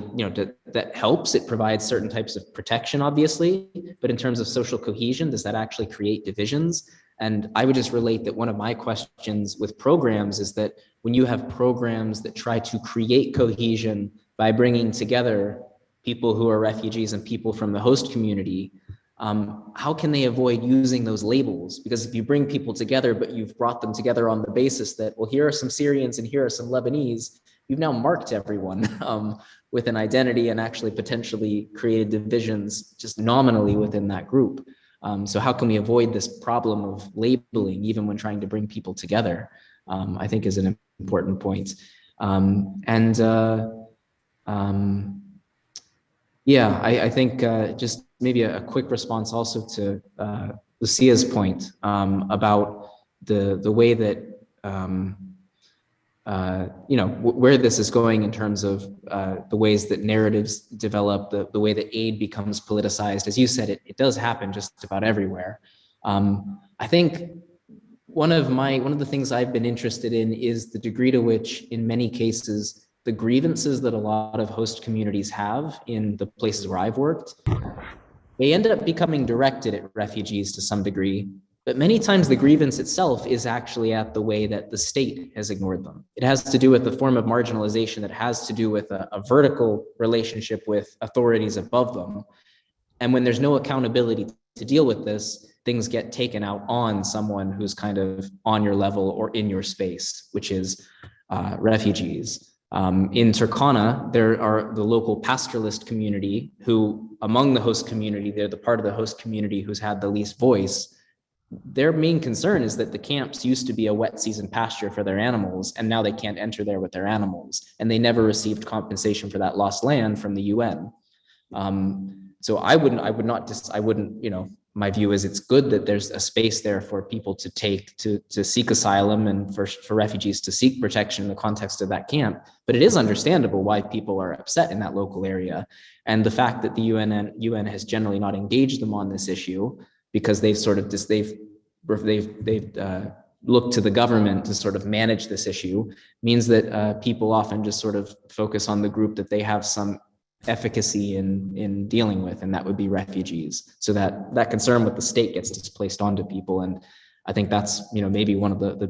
that helps? It provides certain types of protection, obviously, but in terms of social cohesion, does that actually create divisions? And I would just relate that one of my questions with programs is that when you have programs that try to create cohesion by bringing together people who are refugees and people from the host community, how can they avoid using those labels? Because if you bring people together, but you've brought them together on the basis that, well, here are some Syrians and here are some Lebanese, you've now marked everyone with an identity and actually potentially created divisions just nominally within that group. So how can we avoid this problem of labeling even when trying to bring people together, I think is an important point. Yeah, I think just maybe a quick response also to Lucia's point about the way that where this is going in terms of the ways that narratives develop, the way that aid becomes politicized. As you said, it does happen just about everywhere. I think one of the things I've been interested in is the degree to which, in many cases, the grievances that a lot of host communities have in the places where I've worked, they end up becoming directed at refugees to some degree. But many times the grievance itself is actually at the way that the state has ignored them. It has to do with the form of marginalization that has to do with a vertical relationship with authorities above them. And when there's no accountability to deal with this, things get taken out on someone who's kind of on your level or in your space, which is refugees. In Turkana, there are the local pastoralist community who, among the host community, they're the part of the host community who's had the least voice. Their main concern is that the camps used to be a wet season pasture for their animals, and now they can't enter there with their animals, and they never received compensation for that lost land from the UN. So my view is it's good that there's a space there for people to seek asylum and for refugees to seek protection in the context of that camp. But it is understandable why people are upset in that local area. And the fact that the UN has generally not engaged them on this issue, because they've looked to the government to sort of manage this issue, means that people often just sort of focus on the group that they have some efficacy in dealing with, and that would be refugees. So that concern with the state gets displaced onto people, and I think that's maybe one of the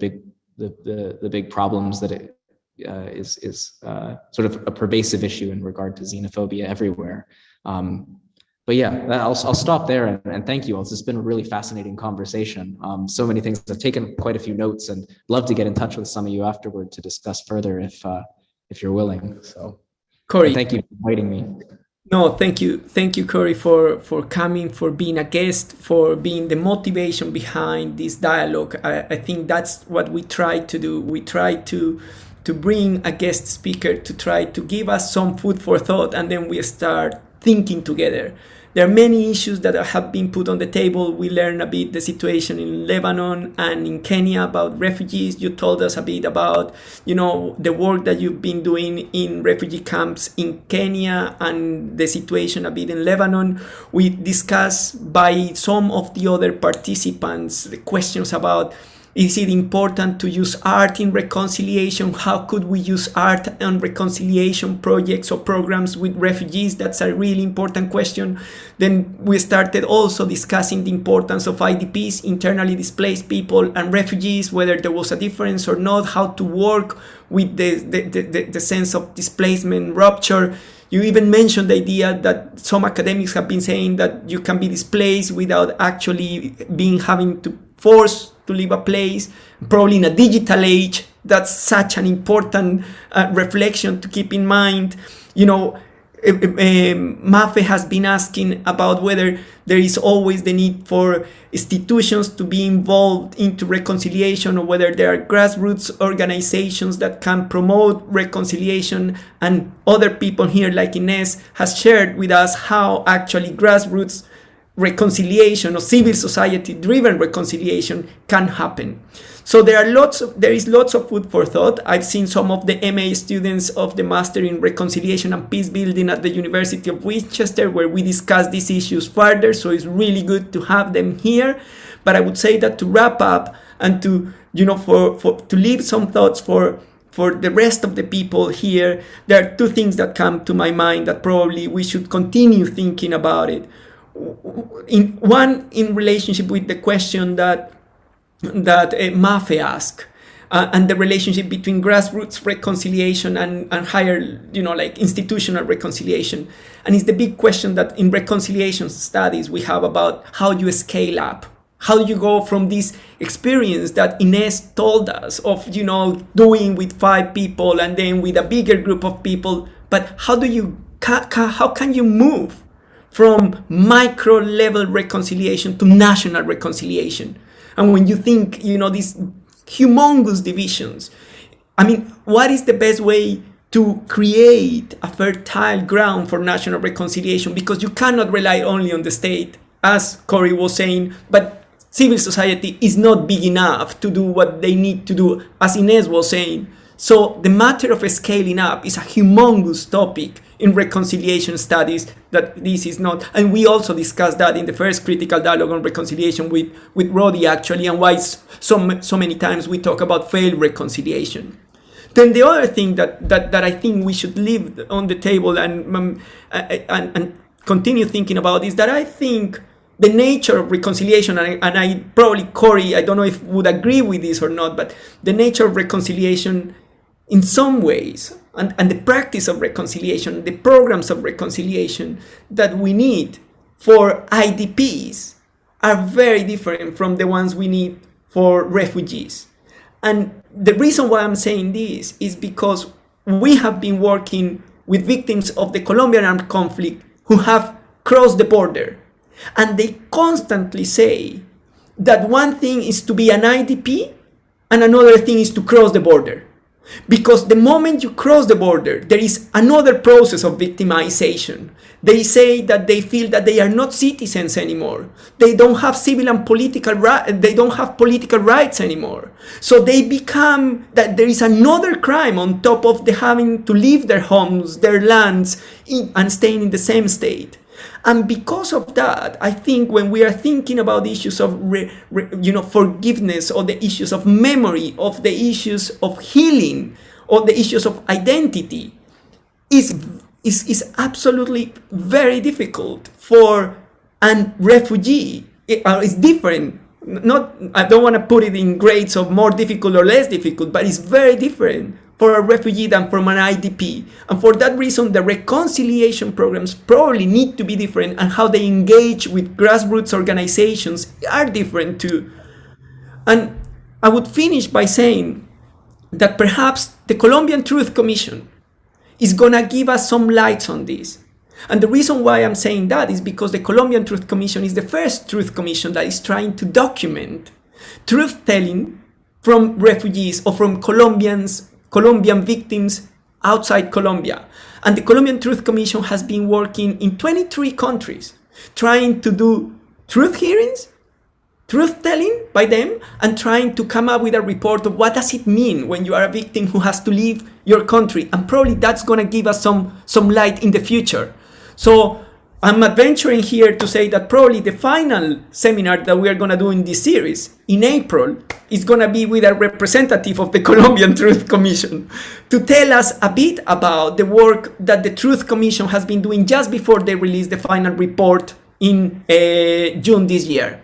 big problems that it is sort of a pervasive issue in regard to xenophobia everywhere. But yeah, I'll stop there and thank you all. This has been a really fascinating conversation. So many things. I've taken quite a few notes and love to get in touch with some of you afterward to discuss further if you're willing. So, Corey, thank you for inviting me. No, thank you, Corey, for coming, for being a guest, for being the motivation behind this dialogue. I think that's what we try to do. We try to bring a guest speaker to try to give us some food for thought, and then we start thinking together. There are many issues that have been put on the table. We learned a bit the situation in Lebanon and in Kenya about refugees. You told us a bit about, the work that you've been doing in refugee camps in Kenya and the situation a bit in Lebanon. We discussed by some of the other participants the questions about, is it important to use art in reconciliation? How could we use art and reconciliation projects or programs with refugees? That's a really important question. Then we started also discussing the importance of IDPs, internally displaced people, and refugees, whether there was a difference or not, how to work with the sense of displacement, rupture. You even mentioned the idea that some academics have been saying that you can be displaced without actually having to force to leave a place, probably in a digital age. That's such an important reflection to keep in mind. Mafe has been asking about whether there is always the need for institutions to be involved into reconciliation, or whether there are grassroots organizations that can promote reconciliation. And other people here, like Ines, has shared with us how actually grassroots reconciliation or civil society driven reconciliation can happen. So there is lots of food for thought. I've seen some of the MA students of the Master in Reconciliation and Peacebuilding at the University of Winchester, where we discuss these issues further. So it's really good to have them here. But I would say that to wrap up and to to leave some thoughts for the rest of the people here, there are two things that come to my mind that probably we should continue thinking about it. In relationship with the question that Mafe asked, and the relationship between grassroots reconciliation and higher, institutional reconciliation. And it's the big question that in reconciliation studies we have about how you scale up. How do you go from this experience that Ines told us of, doing with 5 people and then with a bigger group of people, but how can you move from micro level reconciliation to national reconciliation. And when you think, these humongous divisions, I mean, what is the best way to create a fertile ground for national reconciliation? Because you cannot rely only on the state, as Cory was saying, but civil society is not big enough to do what they need to do, as Inés was saying. So the matter of scaling up is a humongous topic in reconciliation studies, that this is not, and we also discussed that in the first critical dialogue on reconciliation with Rodi actually, and why so many times we talk about failed reconciliation. Then the other thing that I think we should leave on the table and continue thinking about is that I think the nature of reconciliation, and I probably, Cory, I don't know if would agree with this or not, but the nature of reconciliation in some ways, and the practice of reconciliation, the programs of reconciliation that we need for IDPs are very different from the ones we need for refugees. And the reason why I'm saying this is because we have been working with victims of the Colombian armed conflict who have crossed the border. And they constantly say that one thing is to be an IDP and another thing is to cross the border. Because the moment you cross the border, there is another process of victimization. They say that they feel that they are not citizens anymore. They don't have civil and political rights. They don't have political rights anymore. So they become that there is another crime on top of the having to leave their homes, their lands, and staying in the same state. And because of that, I think when we are thinking about the issues of forgiveness, or the issues of memory, of the issues of healing, or the issues of identity, is absolutely very difficult for a refugee. It's different. I don't want to put it in grades of more difficult or less difficult, but it's very different for a refugee than from an IDP. And for that reason, the reconciliation programs probably need to be different, and how they engage with grassroots organizations are different too. And I would finish by saying that perhaps the Colombian Truth Commission is gonna give us some lights on this. And the reason why I'm saying that is because the Colombian Truth Commission is the first truth commission that is trying to document truth-telling from refugees or from Colombian victims outside Colombia. And the Colombian Truth Commission has been working in 23 countries, trying to do truth hearings, truth-telling by them, and trying to come up with a report of what does it mean when you are a victim who has to leave your country. And probably that's going to give us some light in the future. So I'm adventuring here to say that probably the final seminar that we are going to do in this series in April is going to be with a representative of the Colombian Truth Commission to tell us a bit about the work that the Truth Commission has been doing just before they release the final report in June this year.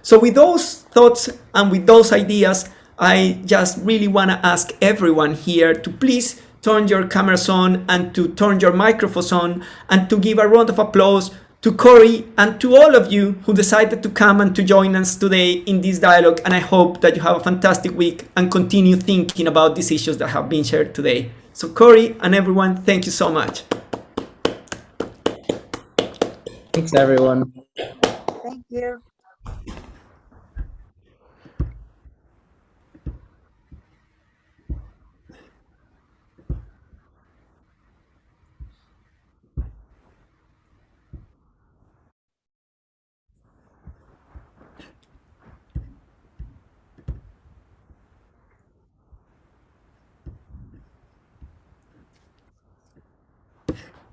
So with those thoughts and with those ideas, I just really want to ask everyone here to please turn your cameras on and to turn your microphones on, and to give a round of applause to Cory and to all of you who decided to come and to join us today in this dialogue. And I hope that you have a fantastic week and continue thinking about these issues that have been shared today. So Cory and everyone, thank you so much. Thanks, everyone. Thank you.